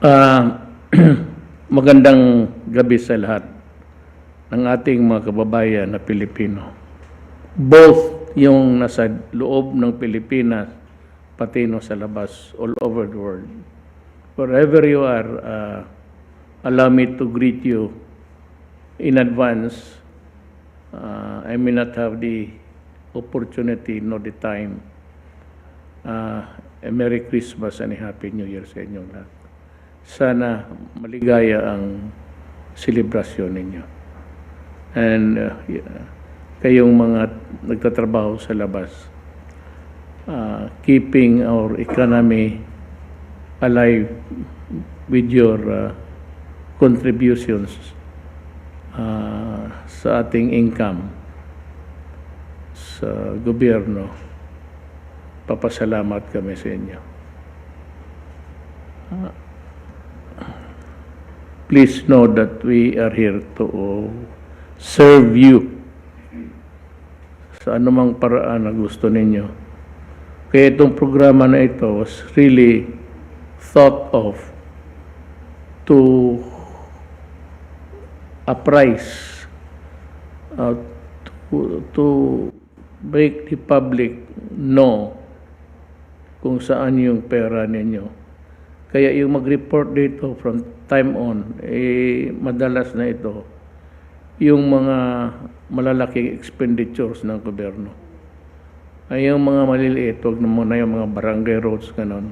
Ah, magandang gabi sa lahat ng ating mga kababayan na Pilipino. Both yung nasa loob ng Pilipinas, pati no sa labas, all over the world. Wherever you are, allow me to greet you in advance. I may not have the opportunity nor the time. A Merry Christmas and a Happy New Year sa inyong lahat. Sana maligaya ang selebrasyon ninyo. And kayong mga nagtatrabaho sa labas, keeping our economy alive with your contributions sa ating income sa gobyerno, papasalamat kami sa inyo. Please know that we are here to serve you sa anumang paraan na gusto ninyo. Kaya itong programa na ito was really thought of to apprise, to make the public know kung saan yung pera ninyo. Kaya yung mag-report dito from time on, madalas na ito, yung mga malalaking expenditures ng gobyerno. Ay yung mga maliliit, huwag na muna yung mga barangay roads, ganon.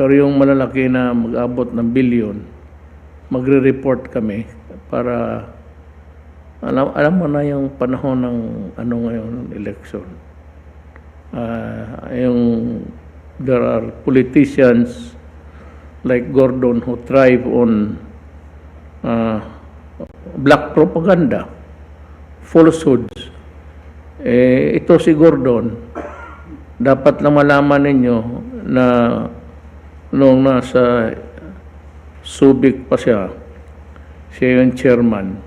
Pero yung malalaki na mag-abot ng bilyon, magre-report kami para alam mo na yung panahon ng ano ngayon, election. There are politicians like Gordon who thrive on black propaganda, falsehoods. Ito si Gordon, dapat lang malaman ninyo na noong nasa Subic pa siya yung chairman,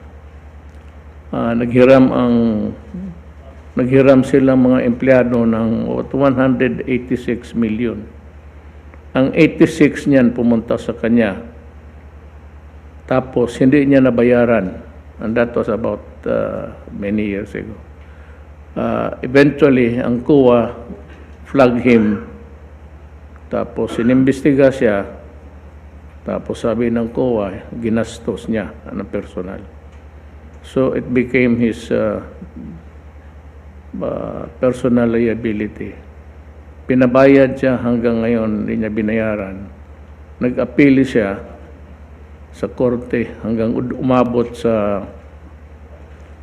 naghiram silang mga empleyado ng 186 million. Ang 86 niyan pumunta sa kanya. Tapos hindi niya nabayaran. And that was about many years ago. Eventually, ang COA flagged him. Tapos inimbestiga siya. Tapos sabi ng COA, ginastos niya ng personal. So it became his personal liability. Pinabayad siya hanggang ngayon, hindi niya binayaran. Nag-appeal siya sa korte hanggang umabot sa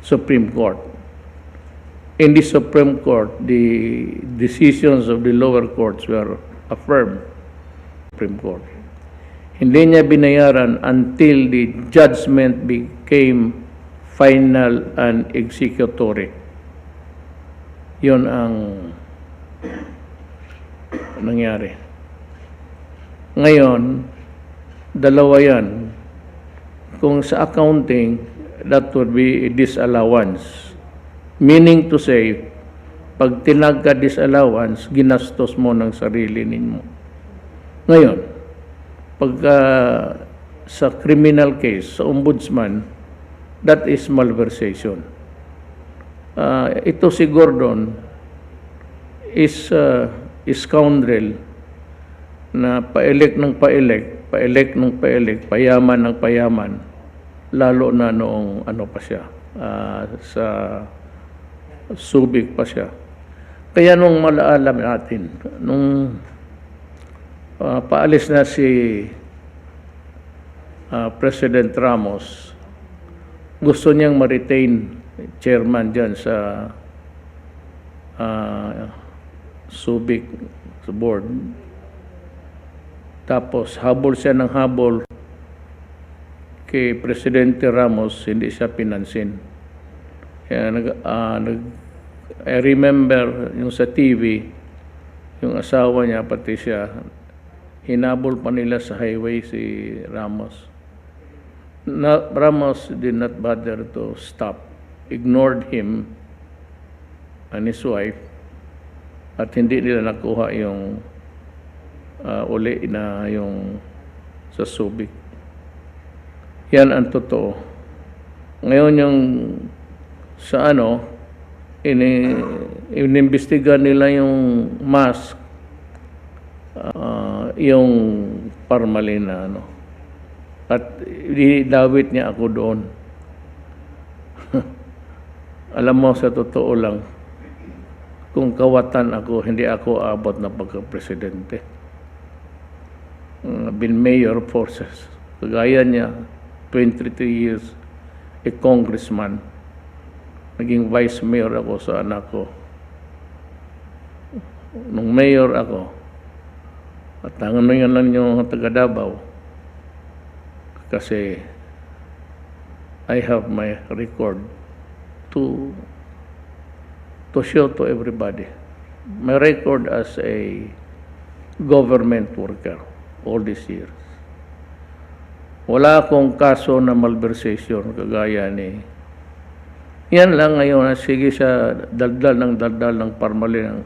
Supreme Court. In the Supreme Court, the decisions of the lower courts were affirmed. Supreme Court. Hindi niya binayaran until the judgment became final and executory. Yun ang nangyari. Ngayon, dalawa yan. Kung sa accounting, that would be a disallowance. Meaning to say, pag tinagka disallowance, ginastos mo ng sarili ninyo. Ngayon, pagka sa criminal case, sa ombudsman, that is malversation. Ito si Gordon is scoundrel na pa-elect ng pa-elect, payaman ng payaman, lalo na noong ano pa siya, sa Subic pa siya. Kaya nung malaalam natin, nung paalis na si President Ramos, gusto niyang ma-retain chairman dyan sa Subic sa board. Tapos habol siya ng habol kay Presidente Ramos, hindi siya pinansin. Kaya I remember yung sa TV, yung asawa niya pati siya, hinabol pa nila sa highway si Ramos. Ramos did not bother to stop, ignored him and his wife, at hindi nila nakuha yung uli na yung sa Subic. Yan ang totoo. Ngayon yung sa inimbestiga nila yung mask, yung formalin na at dinawit niya ako doon. Alam mo, sa totoo lang, kung kawatan ako, hindi ako abot na pagka-presidente. Been mayor for kagaya niya, 23 years, a congressman. Naging vice mayor ako sa anak ko. Nung mayor ako, at ang yan lang yung taga Davao, kasi I have my record to show to everybody. My record as a government worker all these years. Wala akong kaso na malversation kagaya ni. Yan lang ngayon, sige siya daldal ng parmalin,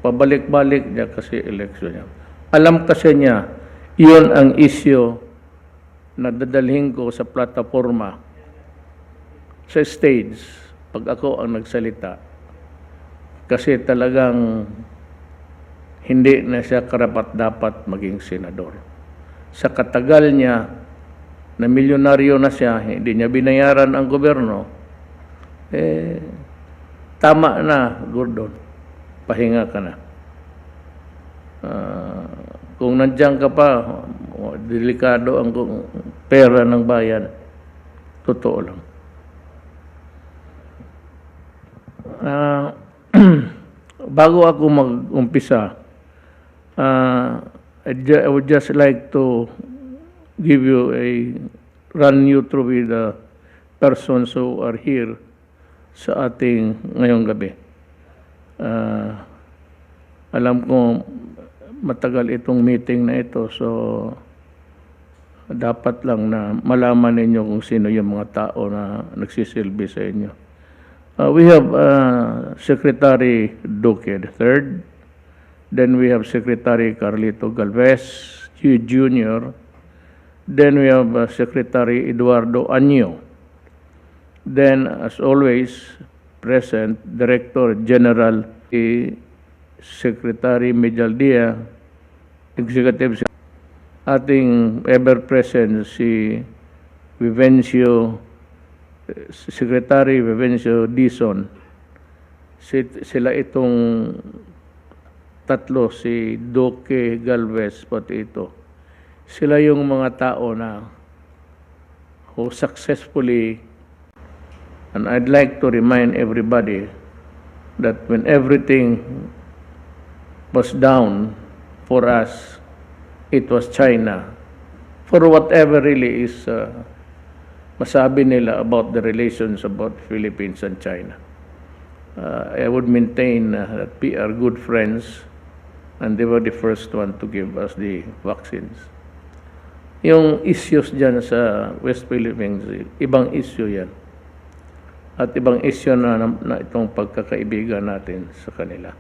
pabalik-balik niya kasi eleksyon niya. Alam kasi niya, iyon ang issue na dadalhin ko sa plataforma, sa stage, pag ako ang nagsalita. Kasi talagang hindi na siya karapat-dapat maging senador. Sa katagal niya, na milyonaryo na siya, hindi niya binayaran ang gobyerno, tama na, Gordon. Pahinga ka na. Kung nandiyan ka pa, delikado ang pera ng bayan. Totoo lang. Bago ako mag-umpisa, I would just like to give you run you through with the persons who are here sa ating ngayong gabi. Alam ko matagal itong meeting na ito, so dapat lang na malaman ninyo kung sino yung mga tao na nagsisilbi sa inyo. We have Secretary Duque III, then we have Secretary Carlito Galvez Jr., then we have Secretary Eduardo Anyo, then as always present Director General Secretary Medialdia, Executive ating ever-present si Secretary Vivencio Dizon. Sila itong tatlo, si Duque, Galvez, pati ito. Sila yung mga tao na who successfully, and I'd like to remind everybody that when everything was down for us, it was China. For whatever really is masabi nila about the relations about Philippines and China. I would maintain that we are good friends and they were the first one to give us the vaccines. Yung issues dyan sa West Philippines, ibang issue yan. At ibang issue na itong pagkakaibigan natin sa kanila.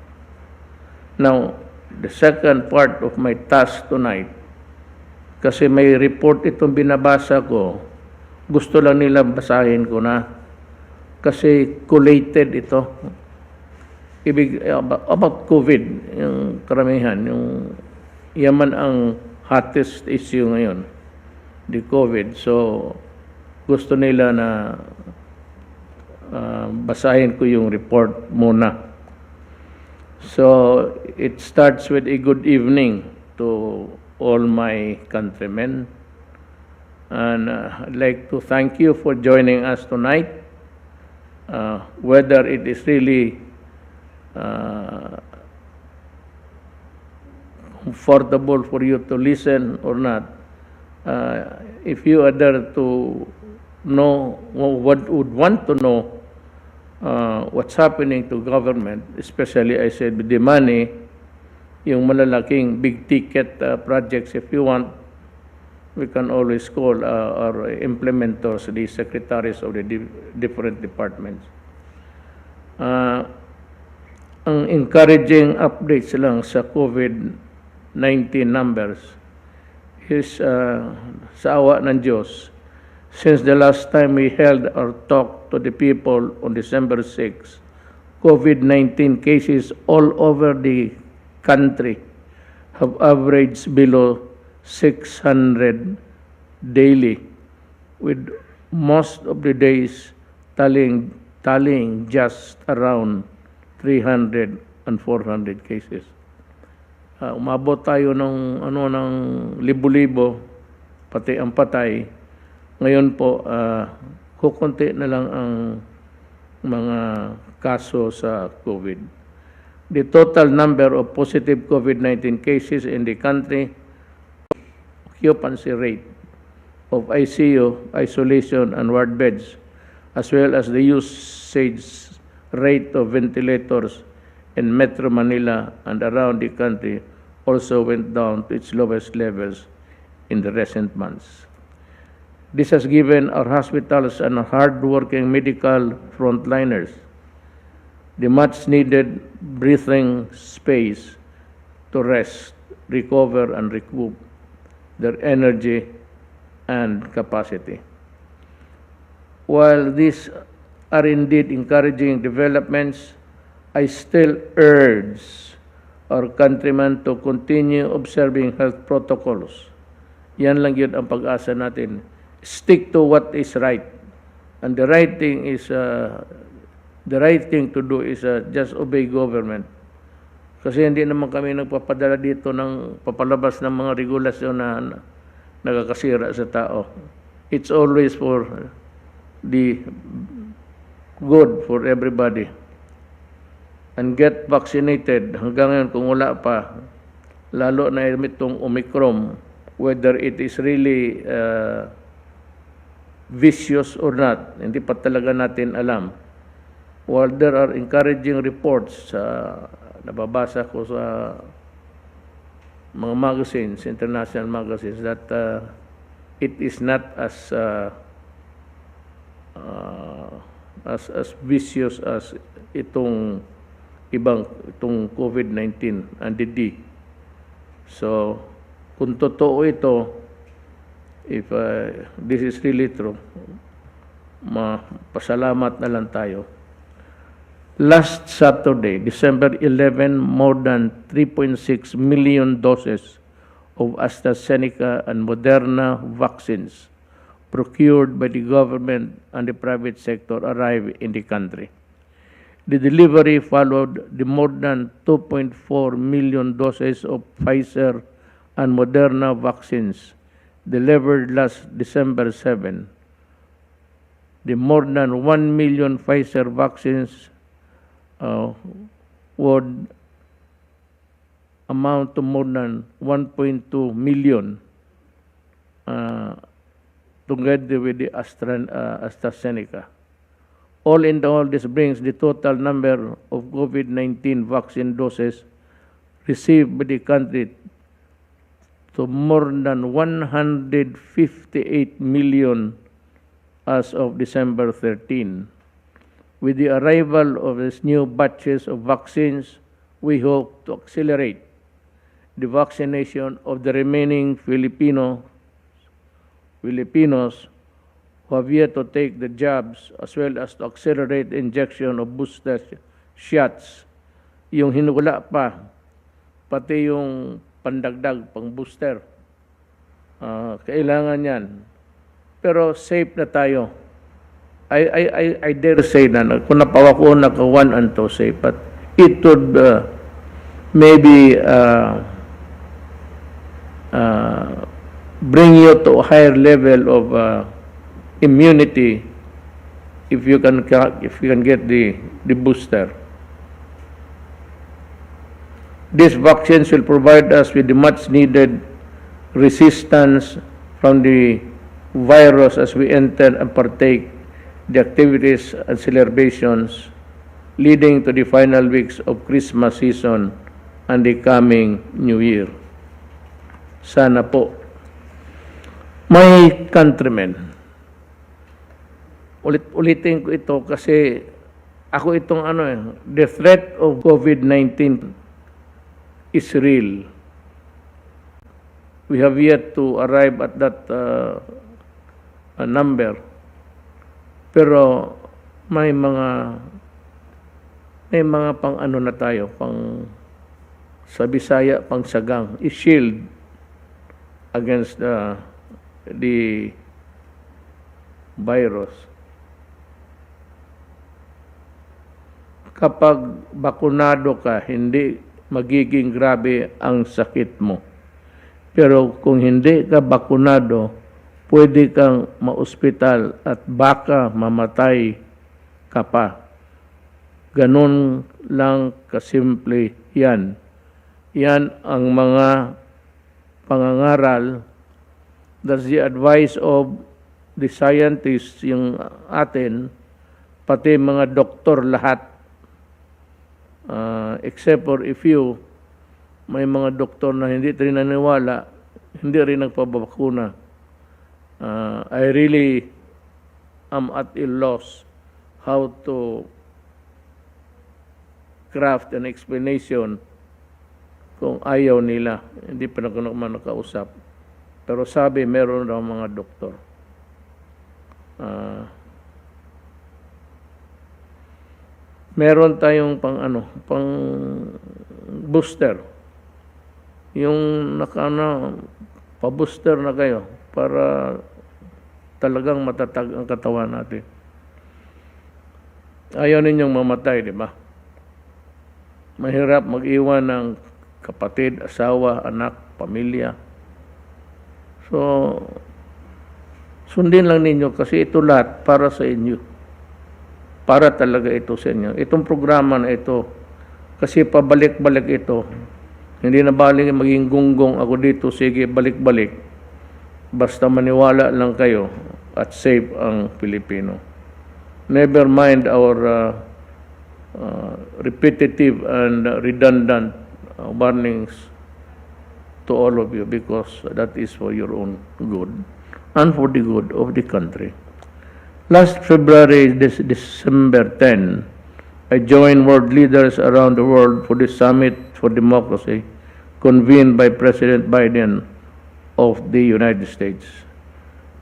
Now, the second part of my task tonight, kasi may report itong binabasa ko, gusto lang nila basahin ko na, kasi collated ito. About COVID, yung karamihan, yung yaman ang hottest issue ngayon, the COVID. So, gusto nila na basahin ko yung report muna. So, it starts with a good evening to all my countrymen. And I'd like to thank you for joining us tonight. Whether it is really comfortable for you to listen or not, if you are there to know, would want to know what's happening to government, especially I said with the money, yung malalaking big ticket projects, if you want, we can always call our implementers, the secretaries of the different departments. Ang encouraging updates lang sa COVID-19 numbers is sa awa ng Diyos. Since the last time we held our talk to the people on December 6, COVID-19 cases all over the country have averaged below 600 daily, with most of the days tallying just around 300 and 400 cases. Umabot tayo ng libo-libo, pati ang patay. Ngayon po, kukunti na lang ang mga kaso sa COVID. The total number of positive COVID-19 cases in the country, occupancy rate of ICU, isolation, and ward beds, as well as the usage rate of ventilators in Metro Manila and around the country also went down to its lowest levels in the recent months. This has given our hospitals and our hard-working medical frontliners the much-needed breathing space to rest, recover, and recoup their energy and capacity. While these are indeed encouraging developments, I still urge our countrymen to continue observing health protocols. Yan lang yun ang pag-asa natin. Stick to what is right. And the right thing to do is just obey government. Kasi hindi naman kami nagpapadala dito ng papalabas ng mga regulasyon na nagkakasira sa tao. It's always for the good for everybody. And get vaccinated. Hanggang ngayon, kung wala pa, lalo na itong Omicron, whether it is really vicious or not, hindi pa talaga natin alam. While there are encouraging reports, nababasa ko sa mga magazines, international magazines, that it is not as vicious as itong COVID-19 and the D. So, kung totoo ito, if this is really true, pasalamat na lang tayo. Last Saturday, December 11, more than 3.6 million doses of AstraZeneca and Moderna vaccines procured by the government and the private sector arrived in the country. The delivery followed the more than 2.4 million doses of Pfizer and Moderna vaccines delivered last December 7. The more than 1 million Pfizer vaccines would amount to more than 1.2 million together with the AstraZeneca. All in all, this brings the total number of COVID-19 vaccine doses received by the country to more than 158 million as of December 13. With the arrival of these new batches of vaccines, we hope to accelerate the vaccination of the remaining Filipinos who have yet to take the jabs, as well as to accelerate the injection of booster shots. Yung hinula pa, pati yung pandagdag, pang booster, kailangan yan. Pero safe na tayo. I dare say na kung napawakuna ka 1 and 2 safe, but it would maybe bring you to a higher level of immunity if you can get the booster. These vaccines will provide us with the much needed resistance from the virus as we enter and partake the activities and celebrations leading to the final weeks of Christmas season and the coming New Year. Sana po. My countrymen, ulitin ko ito kasi ako itong the threat of COVID-19 is real. We have yet to arrive at that number. Pero may mga pang ano na tayo, pang sa Bisaya, pang sagang, i-shield against the virus. Kapag bakunado ka, hindi magiging grabe ang sakit mo. Pero kung hindi ka bakunado, pwede kang maospital at baka mamatay ka pa. Ganun lang kasimple yan. Yan ang mga pangangaral. That's the advice of the scientists, yung atin, pati mga doktor lahat. Except for a few, may mga doktor na hindi rin naniwala, hindi rin nagpabakuna. I really am at a loss how to craft an explanation kung ayaw nila. Hindi pa naman nakausap. Pero sabi, meron daw mga doktor. Meron tayong pang booster. Yung pa-booster na kayo para talagang matatag ang katawan natin. Ayaw ninyong mamatay, di ba? Mahirap mag-iwan ng kapatid, asawa, anak, pamilya. So, sundin lang ninyo kasi ito lahat para sa inyo. Para talaga ito sa inyo. Itong programa na ito, kasi pabalik-balik ito, hindi na balik maging gunggong ako dito, sige, balik-balik. Basta maniwala lang kayo at save ang Pilipino. Never mind our repetitive and redundant warnings to all of you because that is for your own good and for the good of the country. Last February, December 10, I joined world leaders around the world for the Summit for Democracy convened by President Biden of the United States.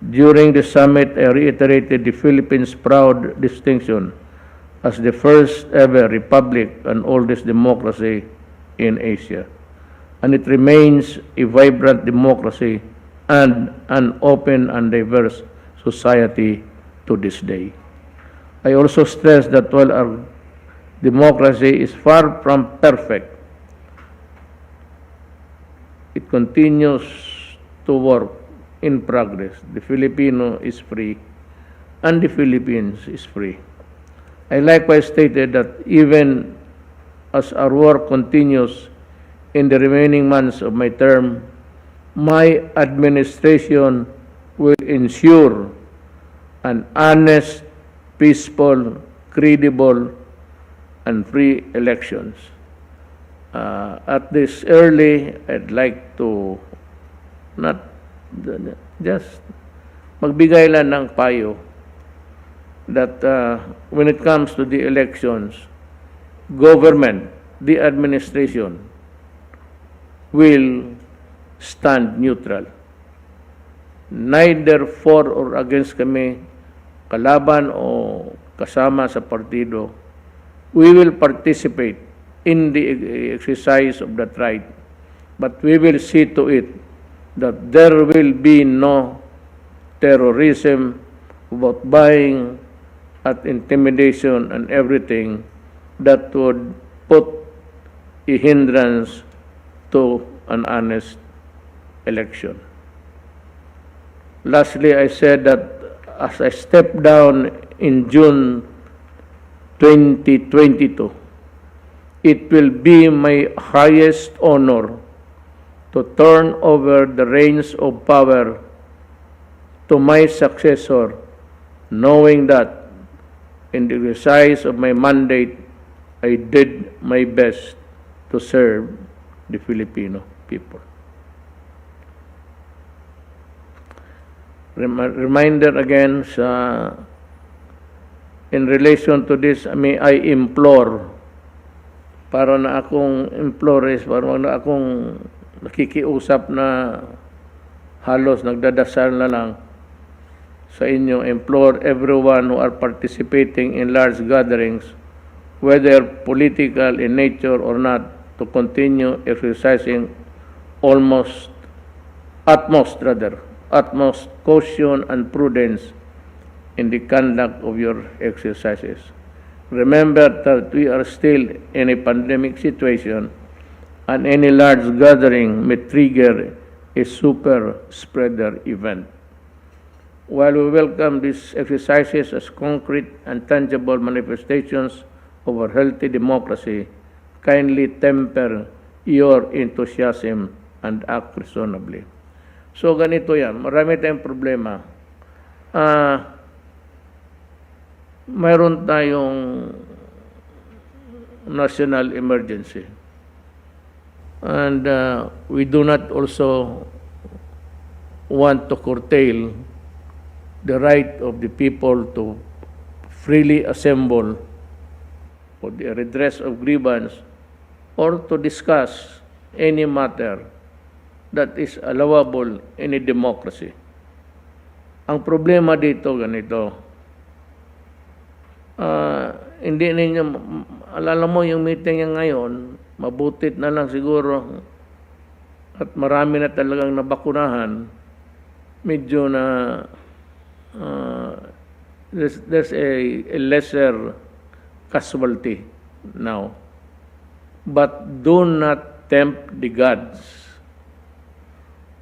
During the summit, I reiterated the Philippines' proud distinction as the first ever republic and oldest democracy in Asia. And it remains a vibrant democracy and an open and diverse society to this day. I also stress that while our democracy is far from perfect, it continues to work in progress. The Filipino is free and the Philippines is free. I likewise stated that even as our work continues in the remaining months of my term, my administration will ensure an honest, peaceful, credible, and free elections. At this early, I'd like to not just magbigay lang ng payo that when it comes to the elections, government, the administration, will stand neutral. Neither for or against kami, kalaban o kasama sa partido. We will participate in the exercise of that right, but we will see to it that there will be no terrorism about buying at intimidation and everything that would put a hindrance to an honest election. Lastly, I said that as I step down in June 2022, it will be my highest honor to turn over the reins of power to my successor, knowing that in the exercise of my mandate, I did my best to serve the Filipino people. Reminder again in relation to this, may I implore, para na akong implore, para na akong nakikiusap na halos nagdadasal na lang sa inyo, implore everyone who are participating in large gatherings, whether political in nature or not, to continue exercising utmost caution and prudence in the conduct of your exercises. Remember that we are still in a pandemic situation, and any large gathering may trigger a super spreader event. While we welcome these exercises as concrete and tangible manifestations of our healthy democracy, kindly temper your enthusiasm and act reasonably. So ganito yan, marami tayong problema. Mayroon tayong national emergency. And we do not also want to curtail the right of the people to freely assemble for the redress of grievance or to discuss any matter that is allowable in a democracy. Ang problema dito ganito, hindi ninyo, alala mo yung meeting niya ngayon, mabutit na lang siguro at marami na talagang nabakunahan, medyo na there's a lesser casualty now. But do not tempt the gods.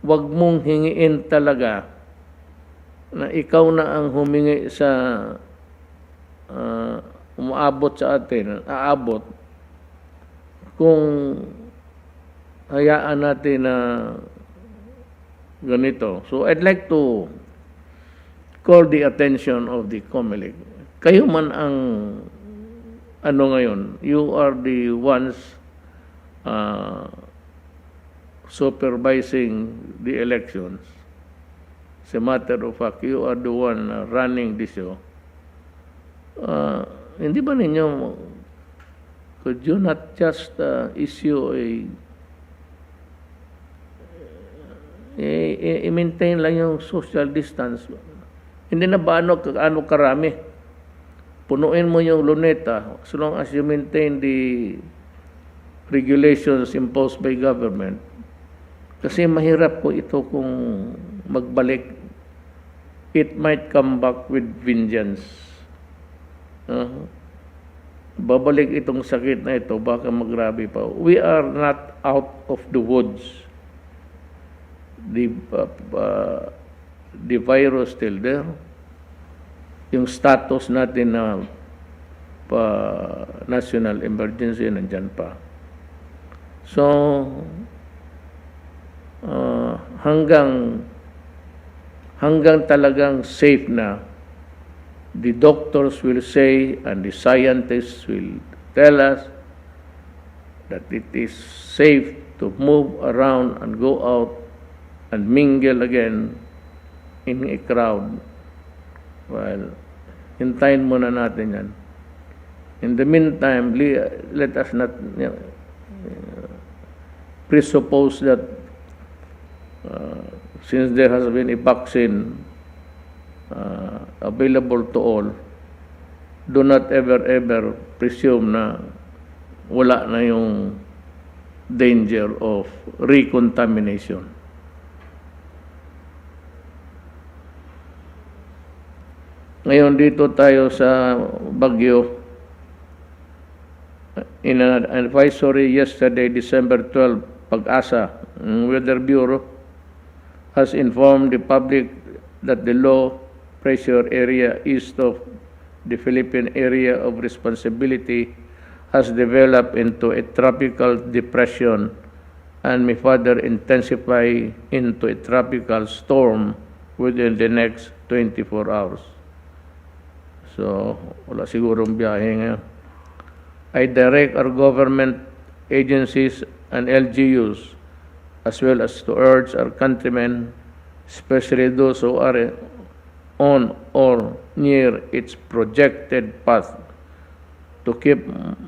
Huwag mong hingiin talaga na ikaw na ang humingi sa umaabot sa atin, aabot, kung hayaan natin na ganito. So I'd like to call the attention of the COMELEC. Kayo man ang ano ngayon, you are the ones supervising the elections. As a matter of fact, you are the one running this show. Hindi ba ninyo, could you not just issue i-maintain lang yung social distance? Hindi na ba ano karami? Punuin mo yung luneta as long as you maintain the regulations imposed by government. Kasi mahirap po ito kung magbalik. It might come back with vengeance. Babalik itong sakit na ito, baka magrabe pa. We are not out of the woods. The virus still there. Yung status natin na national emergency nandyan pa. So hanggang talagang safe na, the doctors will say and the scientists will tell us that it is safe to move around and go out and mingle again in a crowd. Well, hintayin muna natin yan. In the meantime, let us not presuppose that since there has been a vaccine available to all, do not ever presume na wala na yung danger of recontamination. Ngayon dito tayo sa Baguio. In an advisory yesterday, December 12, Pag-asa, Weather Bureau has informed the public that the low pressure area east of the Philippine area of responsibility has developed into a tropical depression and may further intensify into a tropical storm within the next 24 hours. So, wala sigurong biyahe ngayon. I direct our government agencies and LGUs as well as to urge our countrymen, especially those who are on or near its projected path, to keep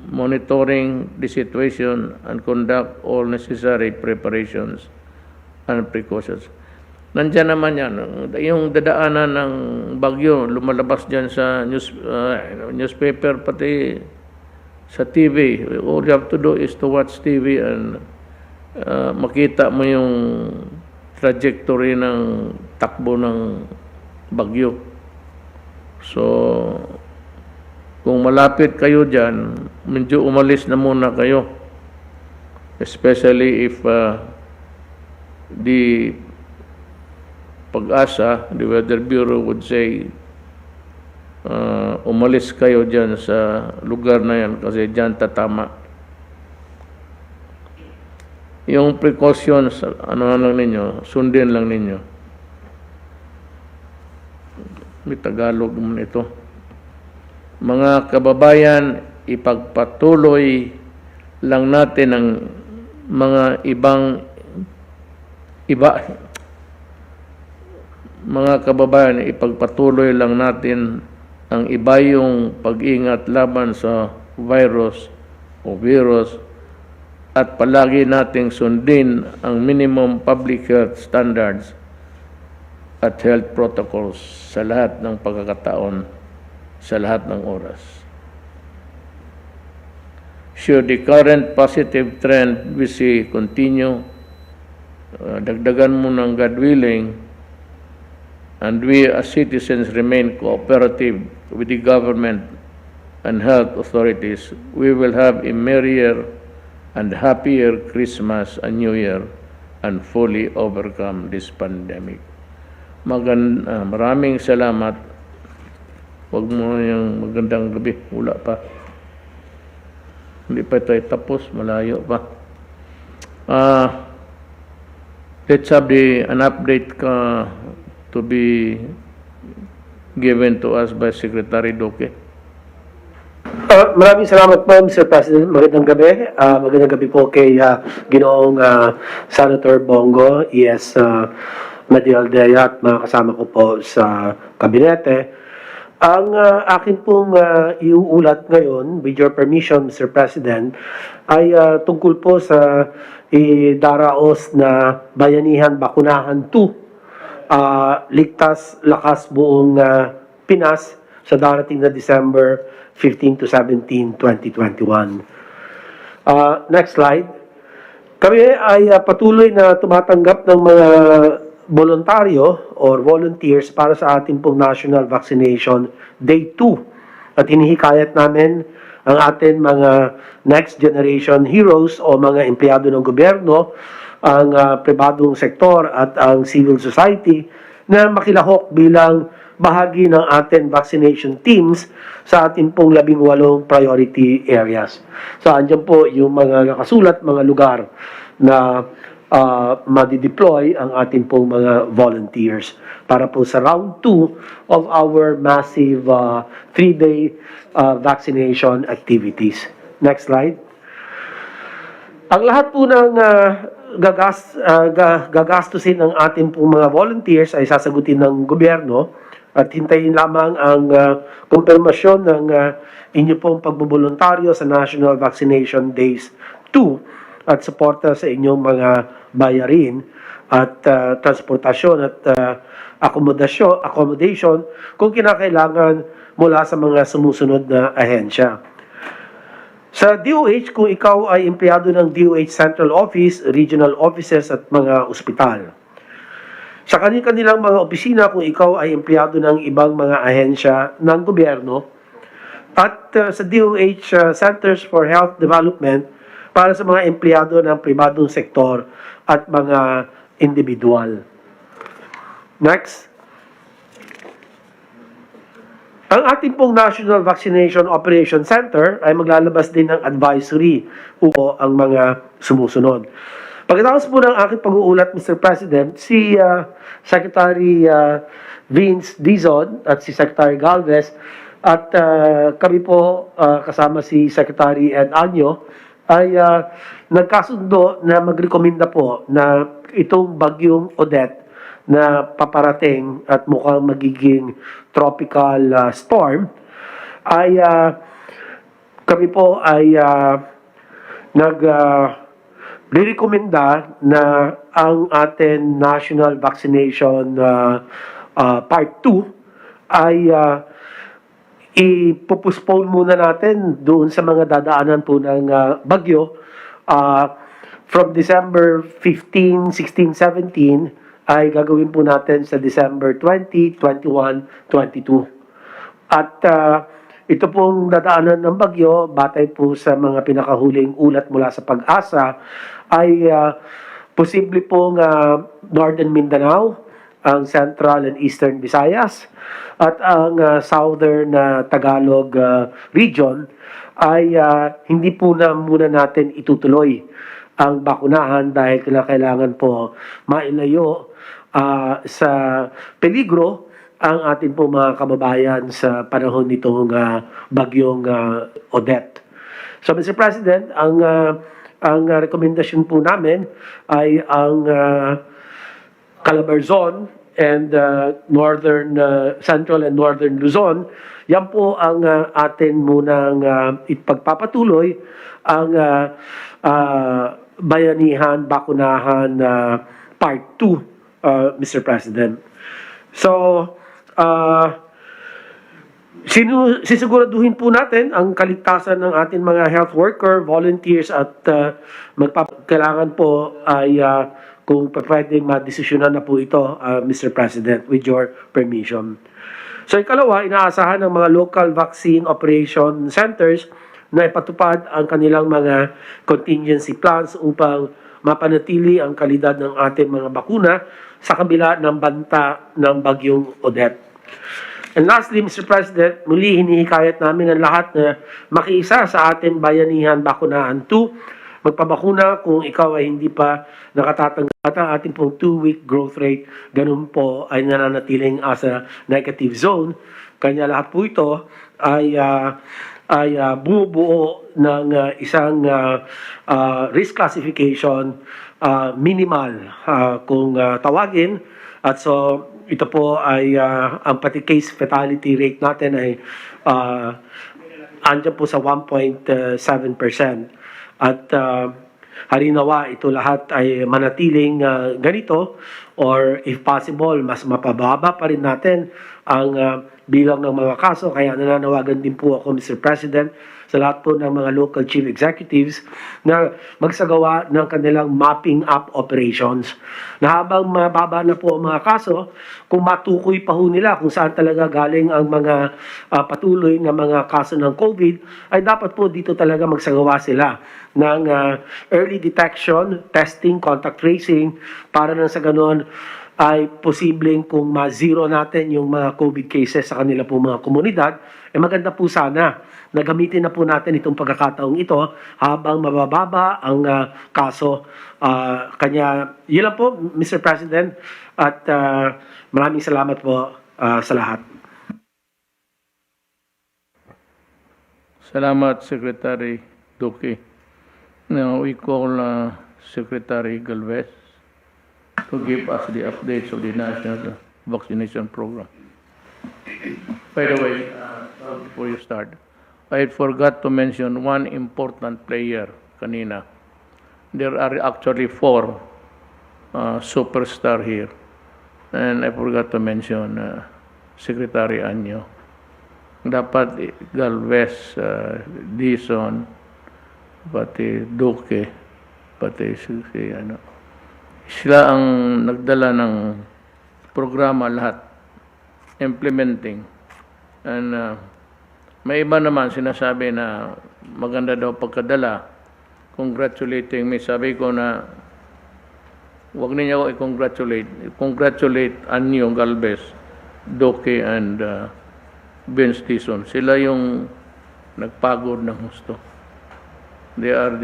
monitoring the situation and conduct all necessary preparations and precautions. Nandiyan naman yan. Yung dadaanan ng bagyo, lumalabas dyan sa newspaper, pati sa TV. All you have to do is to watch TV and makita mo yung trajectory ng takbo ng bagyo. So, kung malapit kayo dyan, medyo umalis na muna kayo. Especially if the Pag-asa, the Weather Bureau would say, umalis kayo dyan sa lugar na yan kasi dyan tatama. Yung precautions, ano lang ninyo, sundin lang ninyo. May Tagalog mo ito. Mga kababayan, ipagpatuloy lang natin ang mga mga kababayan, ipagpatuloy lang natin ang iba yung pag-ingat laban sa virus at palagi nating sundin ang minimum public health standards at health protocols sa lahat ng pagkakataon, sa lahat ng oras. Should the current positive trend we see continue, dagdagan mo ng God willing, and we as citizens remain cooperative with the government and health authorities, we will have a merrier and happier Christmas and New Year and fully overcome this pandemic. Maraming salamat. Huwag mo yung magandang gabi. Wala pa. Hindi pa tayo tapos. Malayo pa. Let's have an update to be given to us by Secretary Duque. Maraming salamat po, Mr. President. Magandang gabi. Magandang gabi po kay Ginoong Senator Bongo, ES Medialdea at mga kasama ko po sa kabinete. Ang akin pong iuulat ngayon, with your permission, Mr. President, ay tungkol po sa idaraos na Bayanihan Bakunahan 2, ligtas lakas buong Pinas sa darating na December 15 to 17, 2021. Next slide. Kami ay patuloy na tumatanggap ng mga voluntaryo or volunteers para sa ating pong National Vaccination Day 2. At hinihikayat namin ang ating mga next generation heroes o mga empleyado ng gobyerno, ang pribadong sektor at ang civil society na makilahok bilang bahagi ng ating vaccination teams sa ating pong 18 priority areas. So, andyan po yung mga nakasulat, mga lugar na madi-deploy ang ating pong mga volunteers para po sa round 2 of our massive 3-day vaccination activities. Next slide. Ang lahat po ng gagastusin ng ating pong mga volunteers ay sasagutin ng gobyerno at hintayin lamang ang kumpirmasyon ng inyo pong pagboboluntaryo sa National Vaccination Days 2 at suporta sa inyong mga bayarin at transportasyon at accommodation kung kinakailangan mula sa mga sumusunod na ahensya. Sa DOH, kung ikaw ay empleyado ng DOH Central Office, Regional Offices at mga ospital. Sa kanilang mga opisina, kung ikaw ay empleyado ng ibang mga ahensya ng gobyerno, at sa DOH Centers for Health Development para sa mga empleyado ng pribadong sektor at mga individual. Next. Ang ating pong National Vaccination Operation Center ay maglalabas din ng advisory o ang mga sumusunod. Pagkatapos po ng aking pag-uulat, Mr. President, si Secretary Vince Dizon at si Secretary Galvez at kami po kasama si Secretary Ed Anyo ay nagkasundo na magrekomenda po na itong bagyong Odette na paparating at mukhang magiging tropical storm ay kami po ay rirekomenda na ang ating national vaccination part 2 ay ipopospone muna natin doon sa mga dadaanan po ng bagyo. From December 15, 16, 17 ay gagawin po natin sa December 20, 21, 22. At ito pong dadaanan ng bagyo, batay po sa mga pinakahuling ulat mula sa Pag-asa, ay posible pong Northern Mindanao, ang Central and Eastern Visayas, at ang Southern Tagalog region ay hindi po na muna natin itutuloy ang bakunahan dahil kailangan po mailayo sa peligro ang ating po mga kababayan sa panahon nitong bagyong Odette. So Mr. President, ang rekomendasyon po namin ay ang Calabarzon and northern Central and Northern Luzon. Yan po ang atin munang ipagpapatuloy ang bayanihan, bakunahan part 2, Mr. President. So, sisiguraduhin po natin ang kaligtasan ng ating mga health worker, volunteers at kailangan po ay kung pwedeng madesisyonan na po ito, Mr. President, with your permission. So ikalawa, inaasahan ng mga local vaccine operation centers na ipatupad ang kanilang mga contingency plans upang mapanatili ang kalidad ng ating mga bakuna sa kabila ng banta ng bagyong Odette. And lastly, Mr. President, muli hinihikayat namin ang lahat na makiisa sa ating bayanihan bakunahan 2. Magpabakuna kung ikaw ay hindi pa nakatatanggap at ang ating pong 2-week growth rate, ganun po ay nananatiling as a negative zone. Kanya lahat po ito ay bumubuo ng isang risk classification minimal kung tawagin. At so ito po ay ang pati case fatality rate natin ay andyan po sa 1.7%. At harinawa ito lahat ay manatiling ganito or if possible mas mapababa pa rin natin ang bilang ng mga kaso. Kaya nananawagan din po ako, Mr. President, sa lahat po ng mga local chief executives na magsagawa ng kanilang mapping up operations na habang mababa na po ang mga kaso, kung matukoy pa ho nila kung saan talaga galing ang mga patuloy na mga kaso ng COVID, ay dapat po dito talaga magsagawa sila ng early detection, testing, contact tracing para nang sa ganoon ay posibleng kung ma-zero natin yung mga COVID cases sa kanila po mga komunidad, maganda po sana na gamitin na po natin itong pagkakataong ito habang mabababa ang kaso. Kanya, yun lang po, Mr. President, at maraming salamat po sa lahat. Salamat, Secretary Duque. Now we call Secretary Galvez to give us the updates of the national vaccination program. By the way, before you start, I forgot to mention one important player kanina. There are actually 4 superstar here. And I forgot to mention Secretary Anyo. Dapat Galvez, Dizon, pati Duque, pati sila ang nagdala ng programa lahat, implementing. And may iba naman sinasabi na maganda daw pagkadala, congratulating me. Sabi ko na huwag ninyo ako i-congratulate Anyo Galvez, Duque, and Vince Dizon. Sila yung nagpagod ng gusto. They are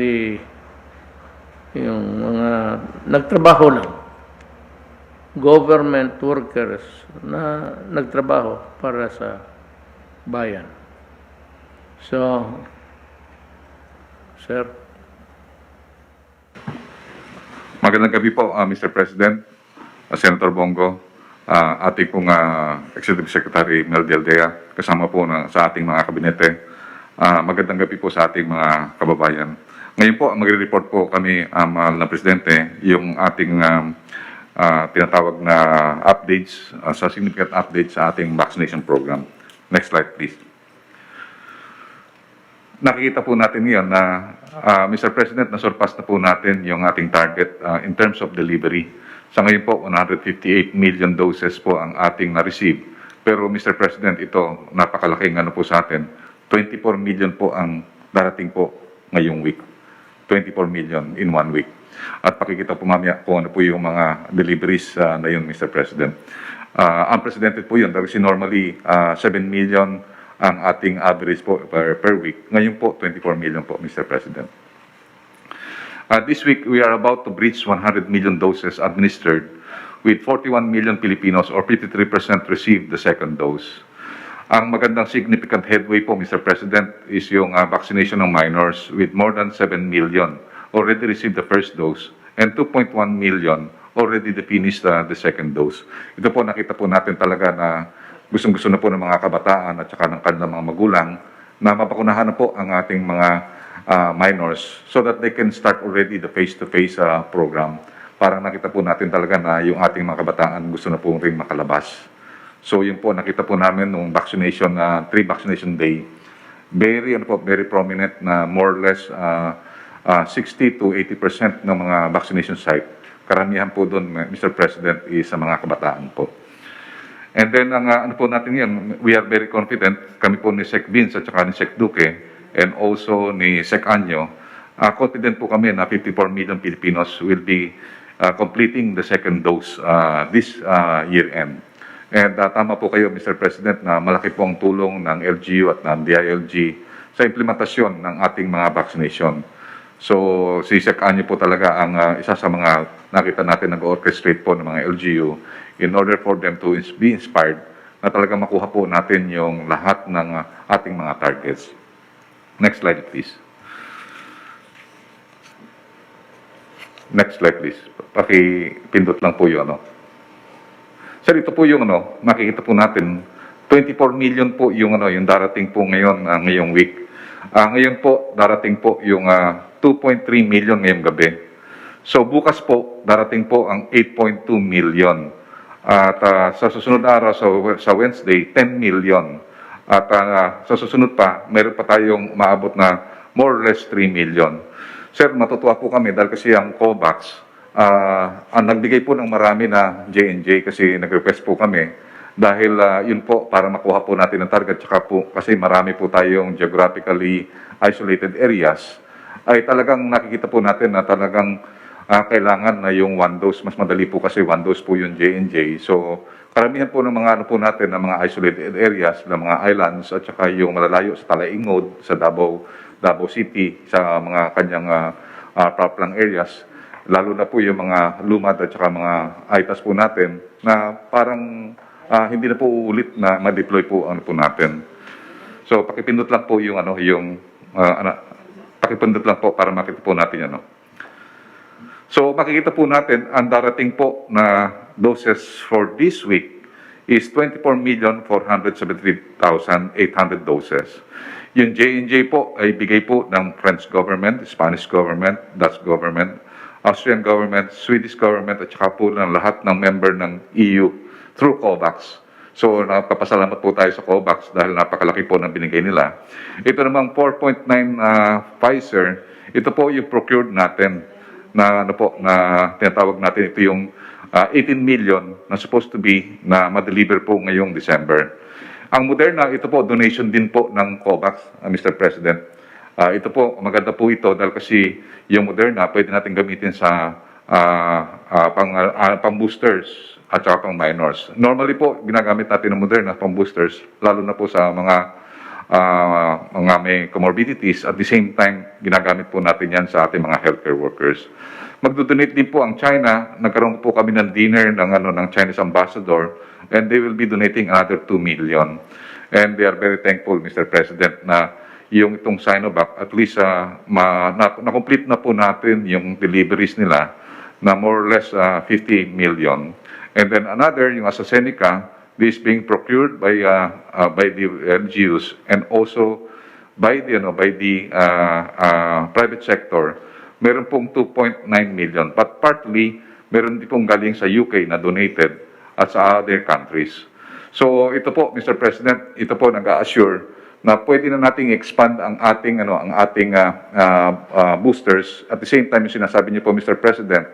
yung mga nagtrabaho lang, government workers na nagtrabaho para sa bayan. So, sir. Magandang gabi po, Mr. President, Senator Bongo, ating pong Executive Secretary Mel Dialdea, kasama po sa ating mga kabinete. Magandang gabi po sa ating mga kababayan. Ngayon po, magre-report po kami, mahal na Presidente, yung ating tinatawag na updates, sa significant updates sa ating vaccination program. Next slide, please. Nakikita po natin ngayon na, Mr. President, nasurpass na po natin yung ating target in terms of delivery. Sa ngayon po, 158 million doses po ang ating na-receive. Pero Mr. President, ito, napakalaking ano po sa atin. 24 million po ang darating po ngayong week. 24 million in 1 week. At pakikita po mamaya kung ano po yung mga deliveries na yun, Mr. President. Unprecedented po yun. Kasi normally, 7 million ang ating average po per week. Ngayon po, 24 million po, Mr. President. This week, we are about to breach 100 million doses administered with 41 million Filipinos or 53% received the second dose. Ang magandang significant headway po, Mr. President, is yung vaccination ng minors with more than 7 million already received the first dose and 2.1 million already finished the second dose. Ito po, nakita po natin talaga na gustong-gusto na po ng mga kabataan at saka ng kanilang mga magulang na mapakunahan na po ang ating mga minors so that they can start already the face-to-face program. Parang nakita po natin talaga na yung ating mga kabataan gusto na po rin makalabas. So yun po, nakita po namin nung vaccination, pre-vaccination day, very prominent na more or less 60 to 80% ng mga vaccination site. Karamihan po doon, Mr. President, is sa mga kabataan po. And then, ano po natin yan, we are very confident, kami po ni Sec. Vince at saka ni Sec. Duque, and also ni Sec. Anyo, confident po kami na 54 million Filipinos will be completing the second dose this year-end. And tama po kayo, Mr. President, na malaki po ang tulong ng LGU at ng DILG sa implementasyon ng ating mga vaccination. So, si Sec. Anyo po talaga ang isa sa mga nakita natin nag-orchestrate po ng mga LGU in order for them to be inspired na talaga makuha po natin yung lahat ng ating mga targets. Next slide, please. Next slide, please. Pakipindot lang po yun, ano. Sir, ito po yung, ano, makikita po natin, 24 million po yung, ano, yung darating po ngayon, ngayong week. Ngayon po, darating po yung 2.3 million ngayong gabi. So, bukas po, darating po ang 8.2 million. At sa susunod na araw, sa Wednesday, 10 million. At sa susunod pa, meron pa tayong maabot na more or less 3 million. Sir, matutuwa po kami dahil kasi ang COVAX, ang nagbigay po ng marami na J&J kasi nag-request po kami. Dahil yun po, para makuha po natin ang target, tsaka po kasi marami po tayong geographically isolated areas, ay talagang nakikita po natin na talagang kailangan na yung one dose. Mas madali po kasi one dose po yung J&J. So, karamihan po ng mga ano po natin, ng mga isolated areas, ng mga islands, at saka yung malalayo sa Talaingod, sa Davao City, sa mga kanyang proplang areas, lalo na po yung mga lumad at saka mga ITAS po natin, na parang hindi na po uulit na ma-deploy po ano po natin. So, pakipindot lang po yung pakipindot lang po para makita po natin ano. So, makikita po natin, ang darating po na doses for this week is 24,473,800 doses. Yung J&J po ay bigay po ng French government, Spanish government, Dutch government, Austrian government, Swedish government, at saka po ng lahat ng member ng EU through COVAX. So, napapasalamat po tayo sa COVAX dahil napakalaki po ng binigay nila. Ito namang 4.9 Pfizer, ito po yung procured natin na ano po, na tinatawag natin ito yung 18 million na supposed to be na ma-deliver po ngayong December. Ang Moderna, ito po, donation din po ng COVAX, Mr. President. Ito po, maganda po ito dahil kasi yung Moderna pwede natin gamitin sa pang-boosters at saka pang-minors. Normally po, ginagamit natin ng Moderna pang-boosters, lalo na po sa mga may comorbidities. At the same time, ginagamit po natin yan sa ating mga healthcare workers. Magdodonate din po ang China. Nagkaroon po kami ng dinner ng Chinese ambassador, and they will be donating another 2 million. And they are very thankful, Mr. President, na yung itong Sinovac, at least na-complete na po natin yung deliveries nila na more or less 50 million. And then another, yung AstraZeneca, this being procured by the LGUs and also by the private sector, meron pong 2.9 million. But partly, meron din pong galing sa UK na donated at sa other countries. So ito po, Mr. President, ito po nag-assure na pwede na nating expand ang ating boosters. At the same time, yung sinasabi niyo po, Mr. President,